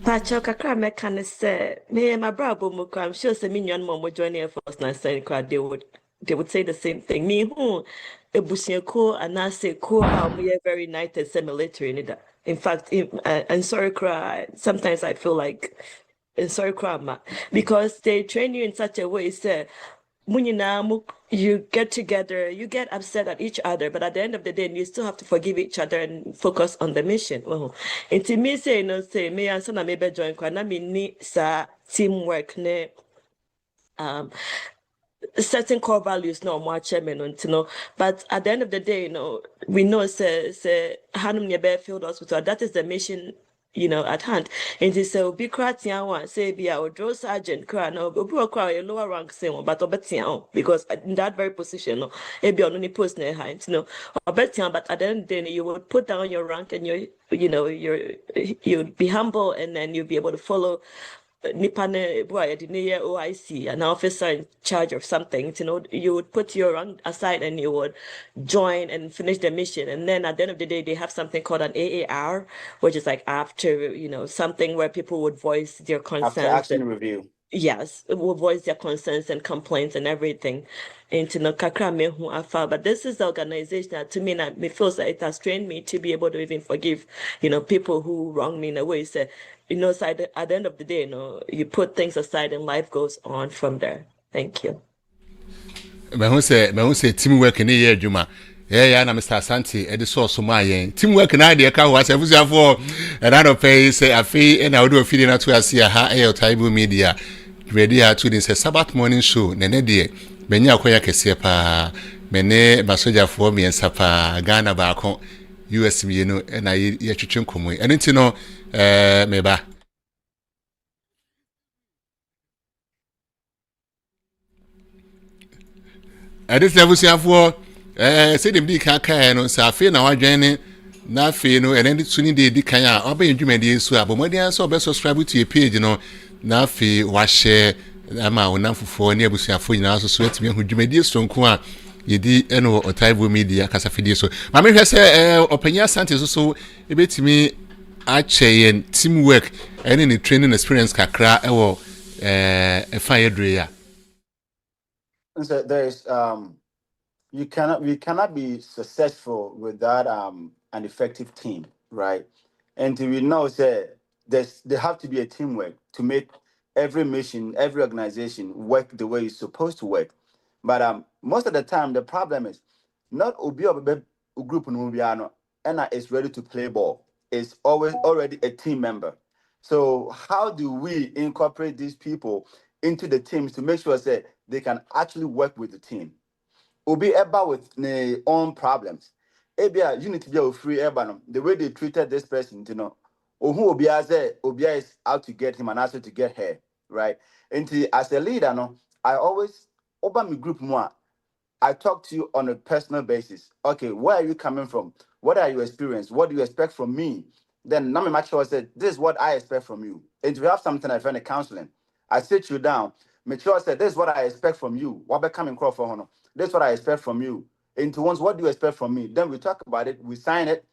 D: Pacho kakra mekane say me my brother mo I'm sure say me nwan mo join Air Force na say they would say the same thing. Me who ebusieko anase ko how we are very united say military need that. In fact, and sorry cry sometimes I feel like sorry cry because they train you in such a way say you get together, you get upset at each other, but at the end of the day, you still have to forgive each other and focus on the mission. Well, and to me, say no, say me and son maybe join. Kwana me ni sa teamwork ne certain core values no more chairman but at the end of the day we know say hanum near field hospital that is the mission at hand and this will be kratia one say be our drill sergeant cry no be a lower rank same but obetia because in that very position it be on any post near height obetia but at the end of the day you would put down your rank and you'd be humble and then you'll be able to follow Nipane boy the OIC, an officer in charge of something, you would put your rank aside and you would join and finish the mission. And then at the end of the day, they have something called an AAR, which is like after, something where people would voice their concerns.
E: After action review.
D: Yes, will voice their concerns and complaints and everything. But this is the organization that to me feels that it has trained me to be able to even forgive, people who wrong me in a way. So, so at the end of the day, you put things aside and life goes on from there. Thank you.
C: Me who say teamwork in here, Juma. Yeah, na Mr. Asante, edi source my yen. Teamwork na dey ka was ebusiafo and I don't pay say afi and I would feed na to asia ha Otaebour Media Radio to this Sabbath morning show nene dey benya akoya kese pa mene masoja for me ensapa Ghana ba kon US me no na ye twetwe nkomo eno ti no me ba adis ebusiafo say dem di kan no sa afi na wadwen na afi no ene tuni de di kan a oba ndwumadi so abomodian so be subscribe to your page no na afi wa share ama onamfofo ne abusuafo nyina so etimi hu dwumadi so nko a yedi eno Otaebour Media kasafidie so ma me hwe se opanya Asante so ebetimi a cheyen teamwork ene ne training experience kakra ewo fire dreya.
E: So there's we cannot be successful without an effective team, right? And we know there have to be a teamwork to make every mission, every organization work the way it's supposed to work. But most of the time the problem is not obi a group no and is ready to play ball. It's always already a team member. So how do we incorporate these people into the teams to make sure that they can actually work with the team? Obi eba with their own problems. Ebia unity be free eba the way they treated this person, Ohu Obi is out to get him and also to get her, right? And as a leader, I always open my group more. I talk to you on a personal basis. Okay, where are you coming from? What are your experience? What do you expect from me? Then now make sure I said, this is what I expect from you. And if you have something I find a counseling, I sit you down, make sure I said, this is what I expect from you. What becoming crop for honor? This is what I expect from you. And to once, what do you expect from me? Then we talk about it, we sign it,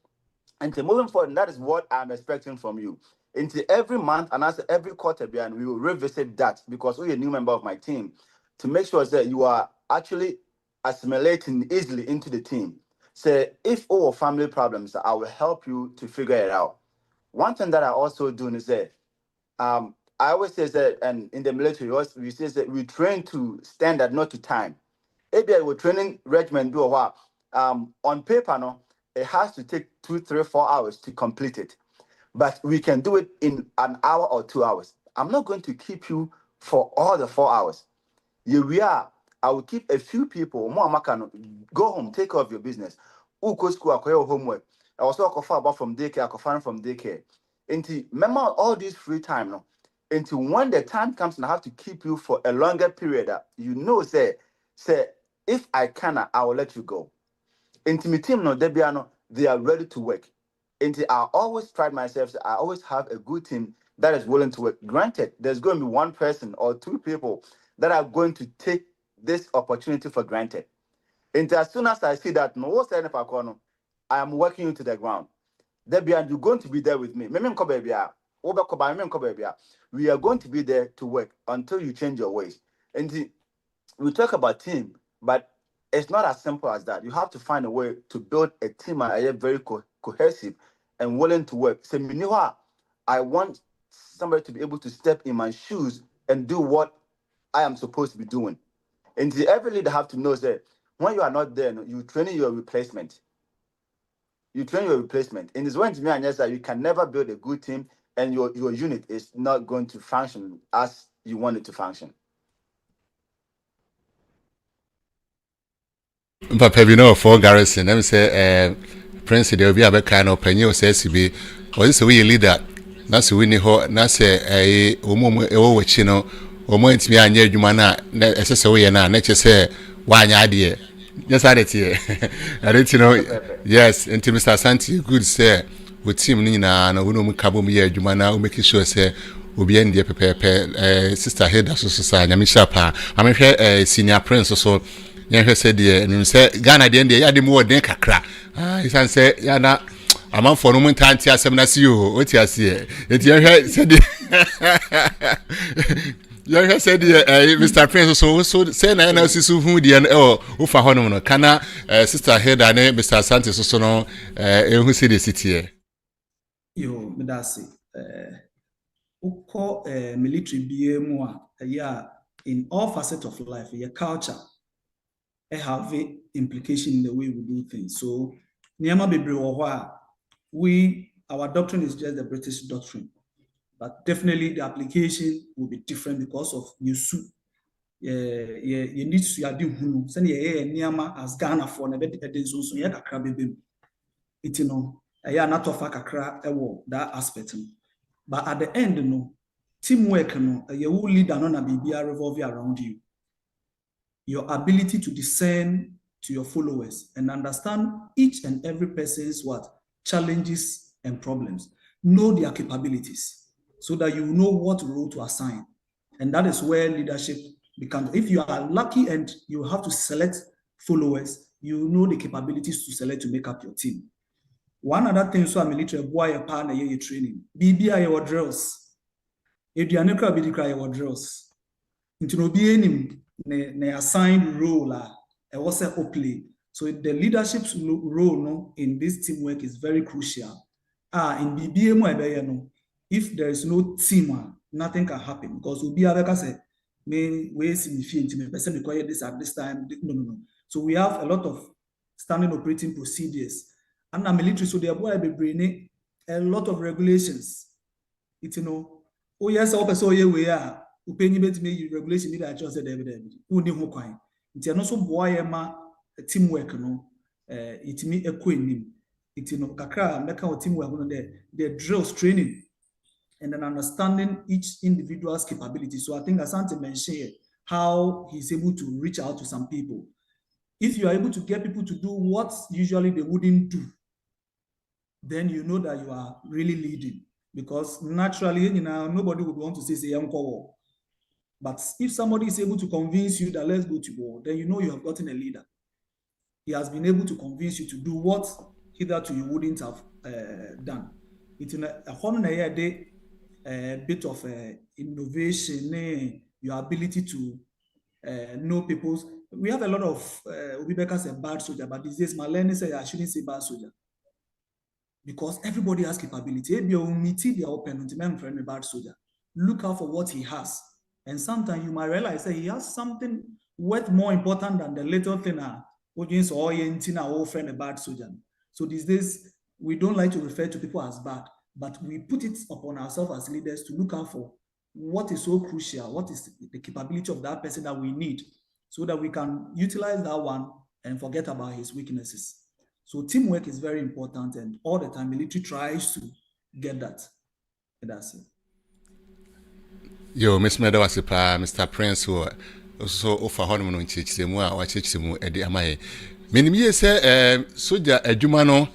E: and to moving forward, that is what I'm expecting from you. Into every month and as every quarter, and we will revisit that because we're a new member of my team to make sure that you are actually assimilating easily into the team. So if all family problems, I will help you to figure it out. One thing that I also do is that I always say that, and in the military, we say that we train to standard, not to time. Maybe we're training regimen do a while. On paper, it has to take 2, 3, 4 hours to complete it. But we can do it in an hour or 2 hours. I'm not going to keep you for all the 4 hours. Here we are. I will keep a few people. Go home, take care of your business. Who go school, acquire homework. I was also far about from daycare, I find from daycare. Until remember all this free time now. Until when the time comes and I have to keep you for a longer period, say if I can, I will let you go. Until my team no debiano, they are ready to work. Until I always pride myself, I always have a good team that is willing to work. Granted, there's going to be one person or two people that are going to take this opportunity for granted. And as soon as I see that, I am working you to the ground. Debian, you're going to be there with me. We are going to be there to work until you change your ways. And we talk about team, but it's not as simple as that. You have to find a way to build a team that is very cohesive and willing to work. So, I want somebody to be able to step in my shoes and do what I am supposed to be doing. And every leader have to know that when you are not there, you train your replacement. You train your replacement. And it's going to me and yes, that you can never build a good team and your unit is not going to function as you want it to function.
C: Papa, you know, for Garrison, let me say, Prince, there will be a kind of penny or says to be, or this way leader, that's winning her, that's a woman, which you know, or more to me and your humana, necessary and I, nature say, why idea. Yes, I did here. I did know, yes, and to Mr. Santi, good sir, with Tim Nina and a woman Kabumia, Jumana, making sure, say, will be in the paper, Sister Head, Society, Mishapa. I'm a senior prince or so. Yeah, said and say Ghana the end ya the more than kakra. He say ya I'm on for no moment time tia sem na see you. What you say? It you said you said Mr. Prince so say na na sisu hu de o fa hono no kana Sister Head and Mr. Santos so no who see the city
F: yo medasi uko military BM in all facets of life your culture have an implication in the way we do things. So, our doctrine is just the British doctrine, but definitely the application will be different because of you need to do hunu. Send ye niyama as Ghana for na bedi edenso so ye kakra bebe. It no, not of kakra that aspect. But at the end, no teamwork no you will lead another BBR revolve around you. Your ability to discern to your followers and understand each and every person's challenges and problems. Know their capabilities so that you know what role to assign. And that is where leadership becomes. If you are lucky and you have to select followers, you know the capabilities to select to make up your team. One other thing, so I'm military boy a partner your training. BBI your drills. If you are not BBI your drills. Into no be ne assigned role I was a play. So the leadership's role in this teamwork is very crucial. In BBM if there is no team, nothing can happen because we'll be able say may ways in the person require this at this time. No. So we have a lot of standard operating procedures. And the military, so they are bringing a lot of regulations. It's oh yes, so we are. Upeni betime regulation need actually said evident uni ho kwan nti no so boy ma teamwork no itimi ekwenim iti no kakra meka teamwork no the drills training and then understanding each individual's capability. So I think Asante mentioned how he's able to reach out to some people. If you are able to get people to do what usually they wouldn't do, then you know that you are really leading, because naturally nobody would want to say war. But if somebody is able to convince you that let's go to war, then you know you have gotten a leader. He has been able to convince you to do what hitherto you wouldn't have done. It's a bit of innovation, your ability to know people's. We have a lot of Obibeka said bad soldier, but these days Marlene said I shouldn't say bad soldier, because everybody has capability. If you meet the open friend a bad soldier, look out for what he has. And sometimes you might realize that he has something worth more important than the little thing friend a bad soldier. So these days, we don't like to refer to people as bad, but we put it upon ourselves as leaders to look out for what is so crucial, what is the capability of that person that we need, so that we can utilize that one and forget about his weaknesses. So teamwork is very important, and all the time military tries to get that. And that's it.
C: Yo, Miss Meadow was Mr. Prince who also offer honeymoon in Chichimu or Chichimu at the Amae. Many years, Soja Jumano,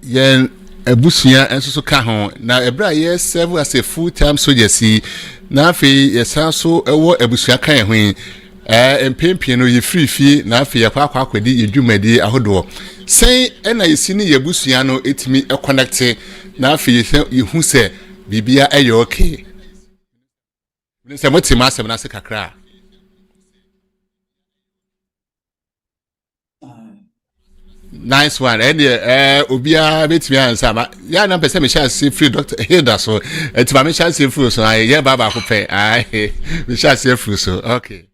C: yen a bushia and so kahon. Now, a bra year serve as a full-time soldier. See, now, yes, also a war a bushia kind when and piano ye free fee, now for your papa with the Jumedi a hodo. Say, and I see your busiano, it me a connected. Now for you who say, Bibia, are you okay? Say, what's the master when I say kakra? Nice one. And Ubia bit me and Sama. Yeah, no, person, shall see free Dr. Hilda. So, it's my shall see through. So, I hear Baba who pay. We shall see through. So, okay.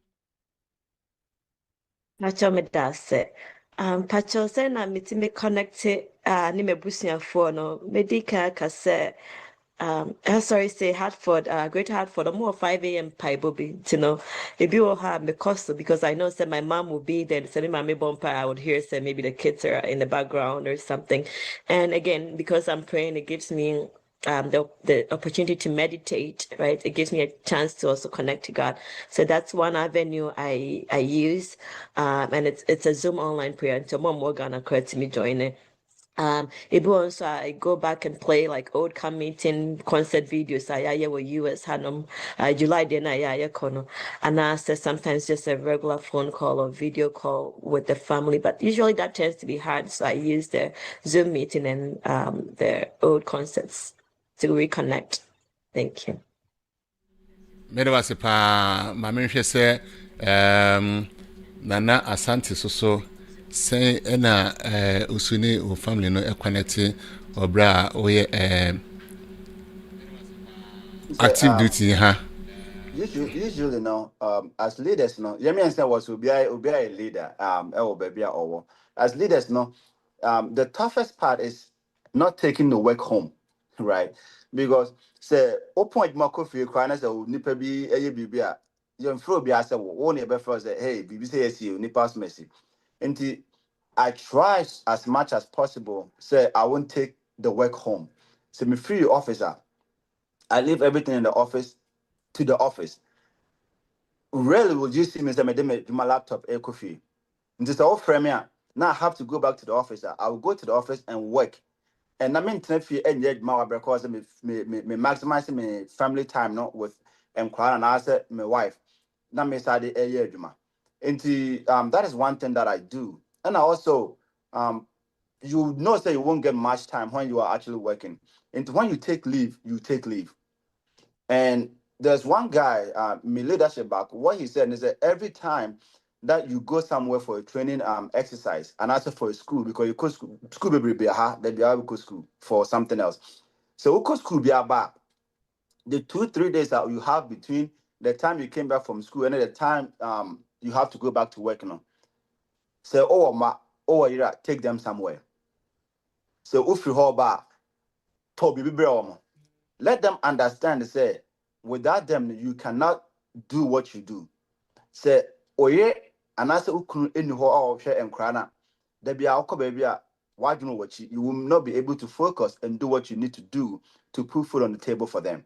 D: Pacho me dase. Pacho se na mitime connected ni me busia for no medica kase. Sorry, say Hartford, Greater Hartford, or more 5 a.m. pie bobby, you know. If you will have me cost because I know say my mom will be there, sending my bumper, I would hear say maybe the kids are in the background or something. And again, because I'm praying, it gives me the opportunity to meditate, right? It gives me a chance to also connect to God. So that's one avenue I use. And it's a Zoom online prayer. And so more gonna occur to me join it. It also I go back and play like old meeting concert videos. I with US Hanum July then I kono, and I say sometimes just a regular phone call or video call with the family, but usually that tends to be hard. So I use the Zoom meeting and the old concerts to reconnect. Thank you.
C: Medawasipa, my mention say Nana Asante so. Say na usuni o family no e connect obra o ye active duty ha
E: usually no as leaders no yemi answer was obi a leader baby or as leaders no the toughest part is not taking the work home, right? Because say o point mako fie kwa na say nipa bi eye bibia you fro bi ase wo ne be first say hey bibi say yes you nipa's mercy. And I try as much as possible. Say I won't take the work home. So me free officer. I leave everything in the office to the office. Rarely will you see me say my laptop air coffee. And this all frame here. Now I have to go back to the office. I will go to the office and work. And I mean to and yet my because me maximizing my family time not with and I said my wife. Now me say the year juma. And that is one thing that I do. And I also you know say you won't get much time when you are actually working. And when you take leave, you take leave. And there's one guy, my leadership back, what he said is that every time that you go somewhere for a training exercise and also for a school, because you could school be a school for something else. So we could school be about the 2-3 days that you have between the time you came back from school and the time you have to go back to work, you know. So take them somewhere. So if you hold back, let them understand. Say without them you cannot do what you do. Say oye and I say ukunu eni ho share and krana. There be a baby you will not be able to focus and do what you need to do to put food on the table for them.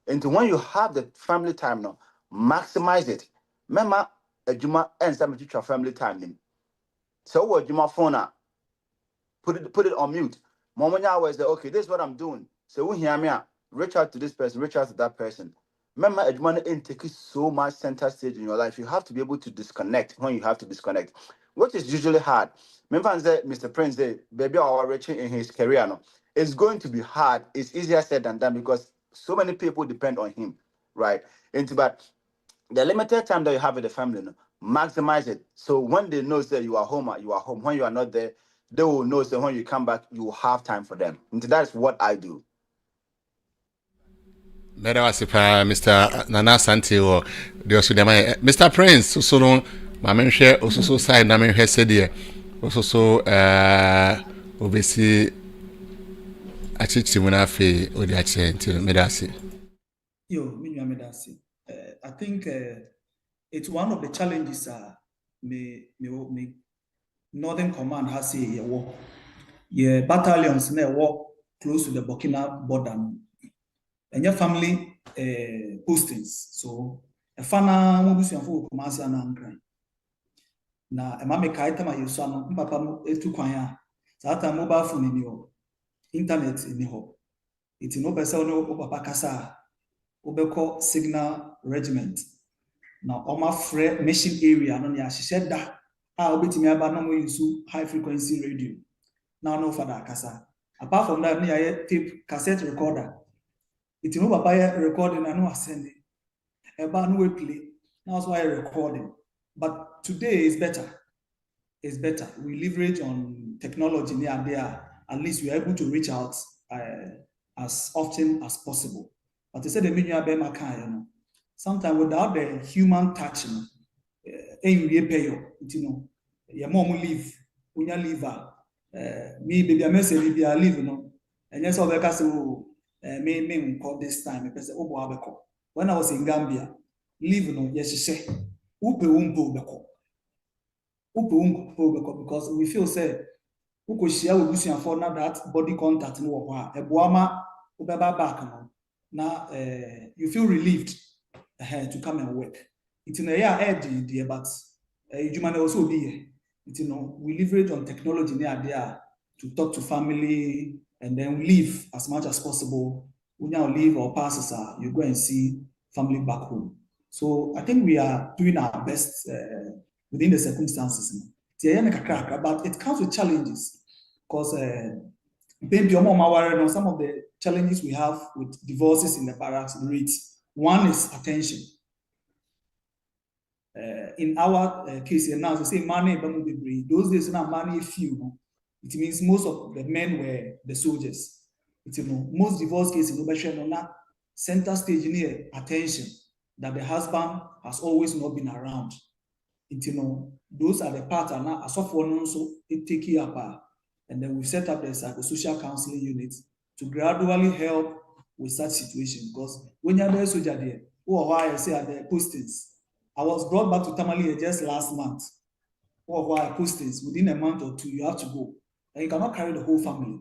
E: And when you have the family time now, maximize it. Remember, a juma and some teacher family time. So what juma phone put it on mute. Moment always say, okay, this is what I'm doing. So we hear me out. Reach out to this person, reach out to that person. Remember, a juma ain't taking so much center stage in your life. You have to be able to disconnect when you have to disconnect, which is usually hard. Remember, Mr. Prince, baby, our reaching in his career, no, it's going to be hard. It's easier said than done because so many people depend on him, right? But the limited time that you have with the family, no, maximize it. So when they know that you are home. When you are not there, they will know that when you come back, you will have time for them. And that's what I do.
C: Mr. Nana Santi or the Mr. Prince, so long, my men share also so side, I mean, said here, also so, obviously, I teach him when I feel or the accent to Medasi.
F: I think it's one of the challenges me Northern Command has a war. Yeah, battalions near war close to the Burkina border. And your family postings. So a fana mubusi amfu kumasi anankran. Na emame kaita ma yeso ano papa mo etu kwan a sata mobile phone ni ho internet ni ho. Iti no pese no papa kasa obeko signal regiment. Na oma free mission area no ya hihye da a obetimi aba no mo use high frequency radio. Now no father kasa. Apart from that, I tape cassette recorder. It's no papa recording and no sending. Eba no play. That's why recording. But today is better. It's better. We leverage on technology near there. At least we are able to reach out as often as possible. But they said the menu are sometimes without the human touch, your mom will leave. When you leave me baby I message be I leave no and yes over case me call this time because when I was in Gambia leave no yes she because we feel say who could share with Lucian for now that body contact no wa eboama ubeba back no now you feel relieved to come and work it's in a year but you might also be here. We leverage on technology near there to talk to family and then leave as much as possible. When you leave or passes, you go and see family back home. So I think we are doing our best within the circumstances. But it comes with challenges because some of the challenges we have with divorces in the barracks rates. One is attention. In our case here now, to say money, those days now money few. It means most of the men were the soldiers. Most divorce cases in the center stage near attention that the husband has always not been around. Those are the parts and now as of one also it take care of, and then we set up the psychosocial counseling unit to gradually help with such situation. Because when you're there soldier there, why I say at the postings. I was brought back to Tamale just last month. Or why postings within a month or two, you have to go. And you cannot carry the whole family.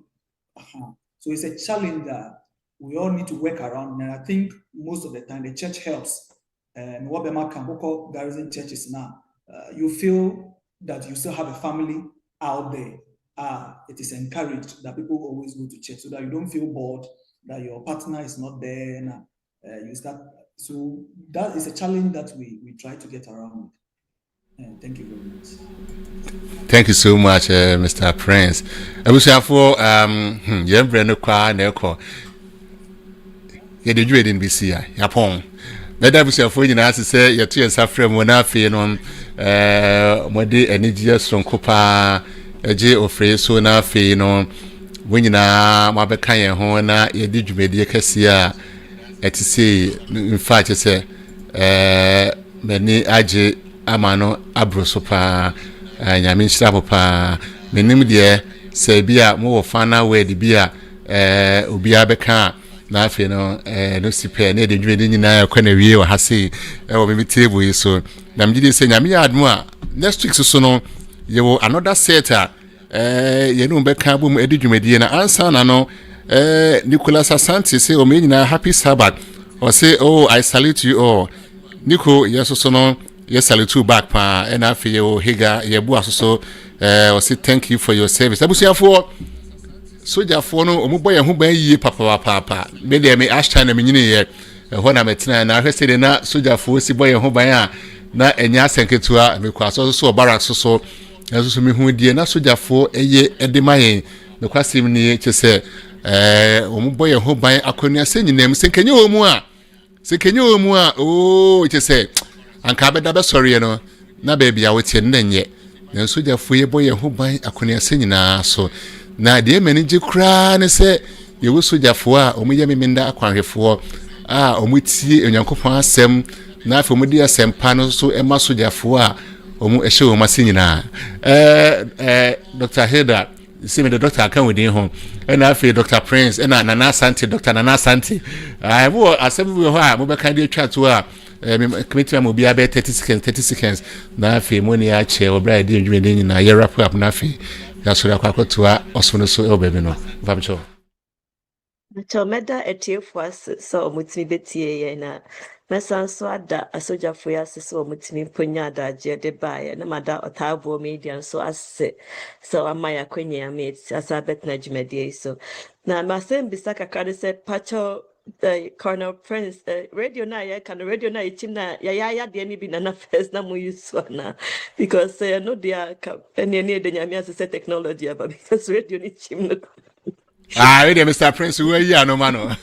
F: So it's a challenge that we all need to work around. And I think most of the time the church helps. And what Bema Kamboko garrison churches now, you feel that you still have a family out there. It is encouraged that people always go to church so that you don't feel bored, that your partner is not there. And you start. So that is a challenge that we try to get around. Thank you very much.
C: Thank you so much, Mr. Prince. I wish you for Breno Kwa Neko. You did in BC, Yapon. Madame for you to say your tears are from when I feel on Modi energy from Copa, a J of Free, so now feel on when you know Mabakaya Hona, you did media Cassia. To say, in fact, you say, many aje amano abrosopa, and I mean, Sabopa, many dear, say, beer more fana where the beer, Ubia Beca, nothing, no sipe, near the drinking in a corner or Hassi, or maybe table. So, Nam did say, Yami Admoa, next week, so no, you will another setter, you know, Becca boom, Eddie Mediana, answer, no. Nicholas Asante say o me nyina happy Sabbath or say oh I salute you all Nico yes so no yes salute you back pa and afi o higa ye bu asoso or say thank you for your service abusiafo sojafoɔ no ɔmo bɔ yɛn ho ban yie papa me de me ashtan na me nyine ye ho na metena na ahwɛ sɛ de na sojafoɔ si bɔ yɛn ho ban a na enya asenketua me kwa so barracks so so me hu die na sojafoɔ eye edema yɛn me kwasem ni kyɛ sɛ omu boye ho ban akonua senyinem senkenye omu a oh che se anka beda be sori no na ba bia wotie nnenye na sojafo ye boye ho ban akonua senyina so na de manage kra ne se ye wo sojafo a omu ye memenda akwanhwefo a omu tie onyankopon asem na afa omu di asempa no so ema sojafo a omu ehye omu senyina Dr. Hilda see me the doctor can within home and I feel Dr. Prince and Nana Santi, Dr. Nana Santi. I will assemble her, mobile candy chat to her. Committee will be about 30 seconds. Now, if you money I chair or bride in a year up nothing. That's what I call to her, also so baby. No, Vamcho.
D: Meda etiefo ase so omutimi betie na mesan so ada asojafo ase so omutimi ponya adaje de bae na mada Otaebour Media so ase so amaya kwenya mate asa betna jumedie so na masem bisa kakade se pacho Colonel Prince radio na ya kan radio na ichim na ya de ni bi na first na mu use na because no dia any de nyame ase technology aba because radio ni chim no.
C: Mr. Prince, who are you, no man?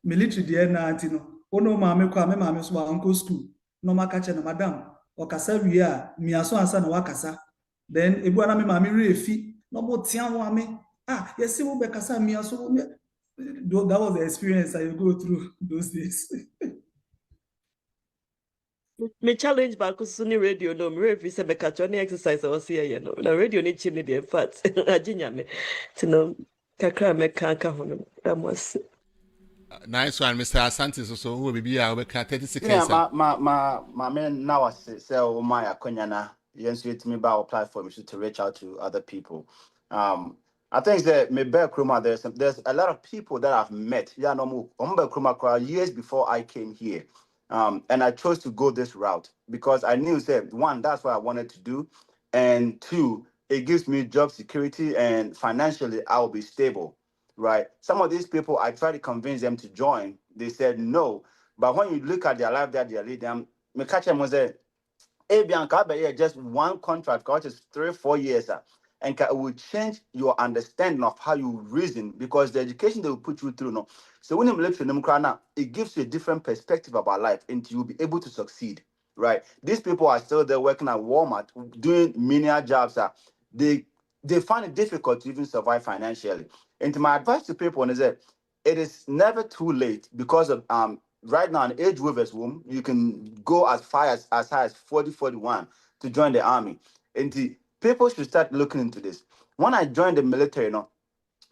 F: Military dear na antino. Ono mame kwa me mame so uncle school. No makache na madam. Okasa wia mi aso ansa na wakasa. Then ebu ana me mame refi. No bo tian wo ame. Yes, we be kasa mi aso. That was the experience I go through those days.
D: Me challenge back to Sunni radio no me refi se beka to any exercise I was here no na radio ni chim ni the fat ajinya me to kakra me kanka hono amos.
C: Nice one, Mr. Asante. So who will be our 30 seconds?
E: Yeah, my man now I say my akonyana yes you to me about platform to reach out to other people. I think that me bear kruma there's a lot of people that I've met. Yeah, no more kruma years before I came here. And I chose to go this route because I knew that one, that's what I wanted to do, and two, it gives me job security and financially I will be stable, right? Some of these people, I tried to convince them to join. They said no, but when you look at their life that they are leading, me catch them was a Bianca, just one contract, which is 3-4 years, and it will change your understanding of how you reason because the education they will put you through. No, so when you live in them, it gives you a different perspective about life, and you'll be able to succeed. Right? These people are still there working at Walmart, doing menial jobs. They find it difficult to even survive financially. And my advice to people is that it is never too late because of right now an age waivers womb, you can go as high as 40, 41 to join the army. And people should start looking into this. When I joined the military, now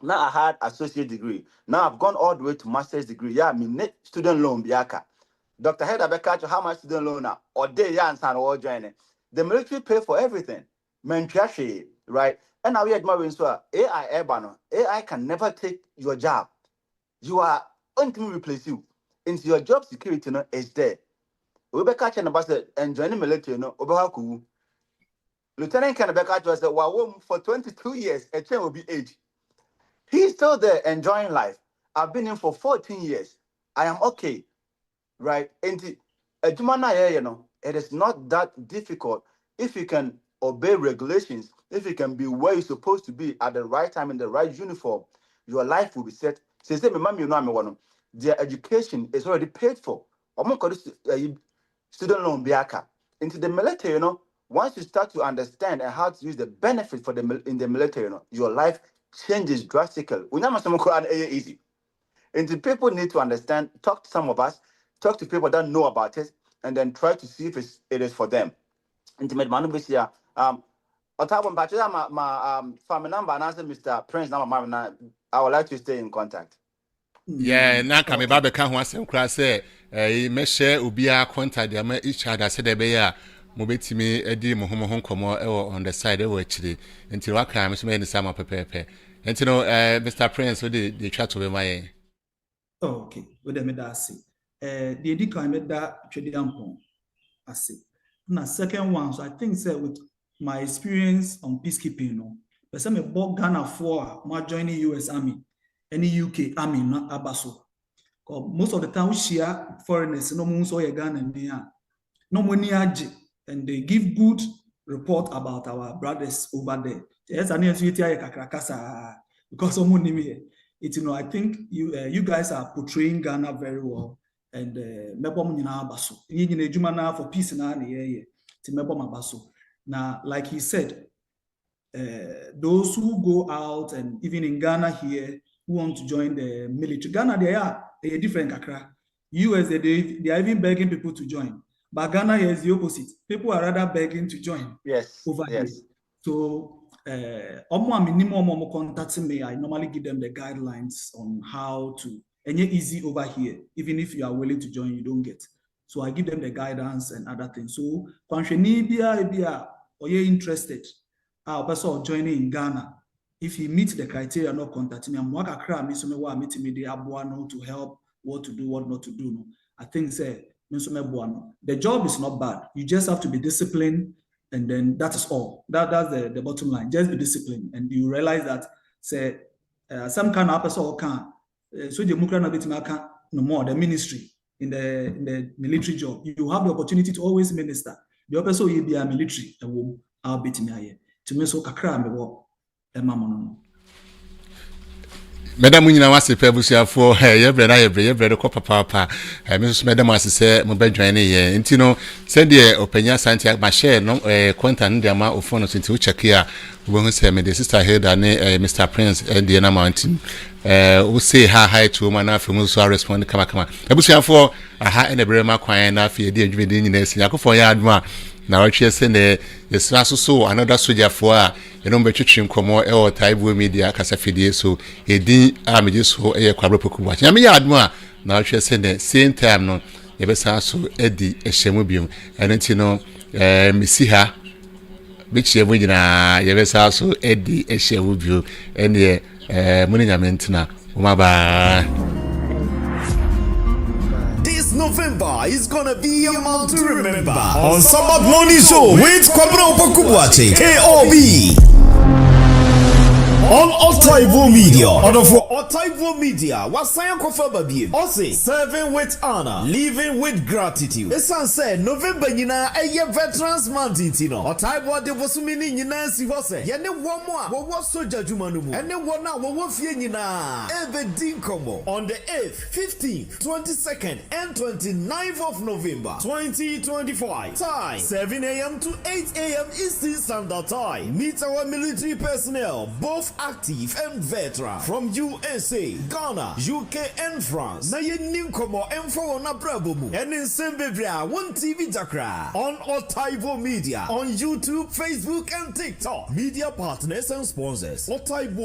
E: I had associate degree. Now I've gone all the way to master's degree. Yeah, I mean student loan biaka. Dr. Heather Becker, how much student loan now? Or day yeah and son all joining. The military pay for everything. Mentrashi, right? And now we had more so AI Ebano. AI can never take your job. You are until replace you. Into your job security is there. We be catching about and joining military Obahaku. Lieutenant Kennebeka was a wow for 22 years, a chain will be age. He's still there enjoying life. I've been in for 14 years. I am okay. Right? And it is not that difficult if you can obey regulations, if you can be where you're supposed to be at the right time in the right uniform, your life will be set. Their education is already paid for. Student loan biaka. Into the military, once you start to understand and how to use the benefit for in the military, your life changes drastically. Easy. And the people need to understand, talk to some of us, talk to people that know about it, and then try to see if it is for them. Intimate Manubisia, Otaebour, my family number and answer Mr. Prince number. I would like to stay in contact.
C: Yeah, now come about the can once and class say, may share ubia contact them each other said they be mobeti me edi mo hom komo on the side e actually until what time so many some pepe and Mr. Prince so the chat to be my
F: okay we dem da see the edi kan me da twedi ampon ase na second one so I think say with my experience on peacekeeping person me bought Ghana for my joining US Army any UK Army na abaso most of the time we share foreigners no mun so ye Ghana ndia no money aje and they give good report about our brothers over there. Yes, I need to because I think you guys are portraying Ghana very well, and for peace now, like he said, those who go out and even in Ghana here who want to join the military, Ghana they are different kakra. US they are even begging people to join. But Ghana here is the opposite. People are rather begging to join over here. So, minimum contacting me, I normally give them the guidelines on how to, and you're easy over here. Even if you are willing to join, you don't get. So I give them the guidance and other things. So, or you're interested, I'll person joining in Ghana. If you meet the criteria, not contacting me, I'm to help, what to do, what not to do. I think the job is not bad. You just have to be disciplined, and then that is all. That's the bottom line. Just be disciplined, and you realize that some kind of person can so the no more the ministry in the military job. You have the opportunity to always minister. The person will be a military. I'll be here. To me, so kakra me work.
C: Madam nyina wase pe busuafo ye breda ko papa me so madam wase se mo ba dwan ye enti no se de opanya santi ma share no contact no de ma ofo no senti wo check ya wo hu se me de sister Hilda ne Mr Prince de na mountain wo say hi to ma na afi so respond kama busuafo aha ene bre ma kwan na afi de adwuma de nyina esi yakofo ya aduma na watchie se ne yesra so another soldier for a eno betwetwe nkomo e Otaebour Media kasafidie so edin a meje so e kwabro poku wa nyame ya admo na watchie se ne same time no yebesa so edi ehyemu biom eno ti no misi ha bichie mu nyina yebesa so edi ehyemu biom ene muni nyame ntina umaba.
A: November is gonna be a month to remember on Sabbath Morning Show with Kwabro Pokubuache KOB on Otaebour Media. For Otaebour Media, what sign kofa babie? Ose serving with honor, living with gratitude. Esan said November nyina eye Veterans Month intino. Otaebour de bosumini nyina si hose. Yene womo a wo soja dwuma no mu. Ene wona wo fie nyina. Ebe dinkomo on the 8th, 15th, 22nd and 29th of November 2025. Time 7 a.m. to 8 a.m. Eastern Standard Time. Meet our military personnel, both active and veteran from USA, Ghana, UK and France. Na ye ninkomo emfo na brabomu. And in Sembebria, one TV Jakra on Otaebour Media on YouTube, Facebook and TikTok. Media partners and sponsors. Otaebour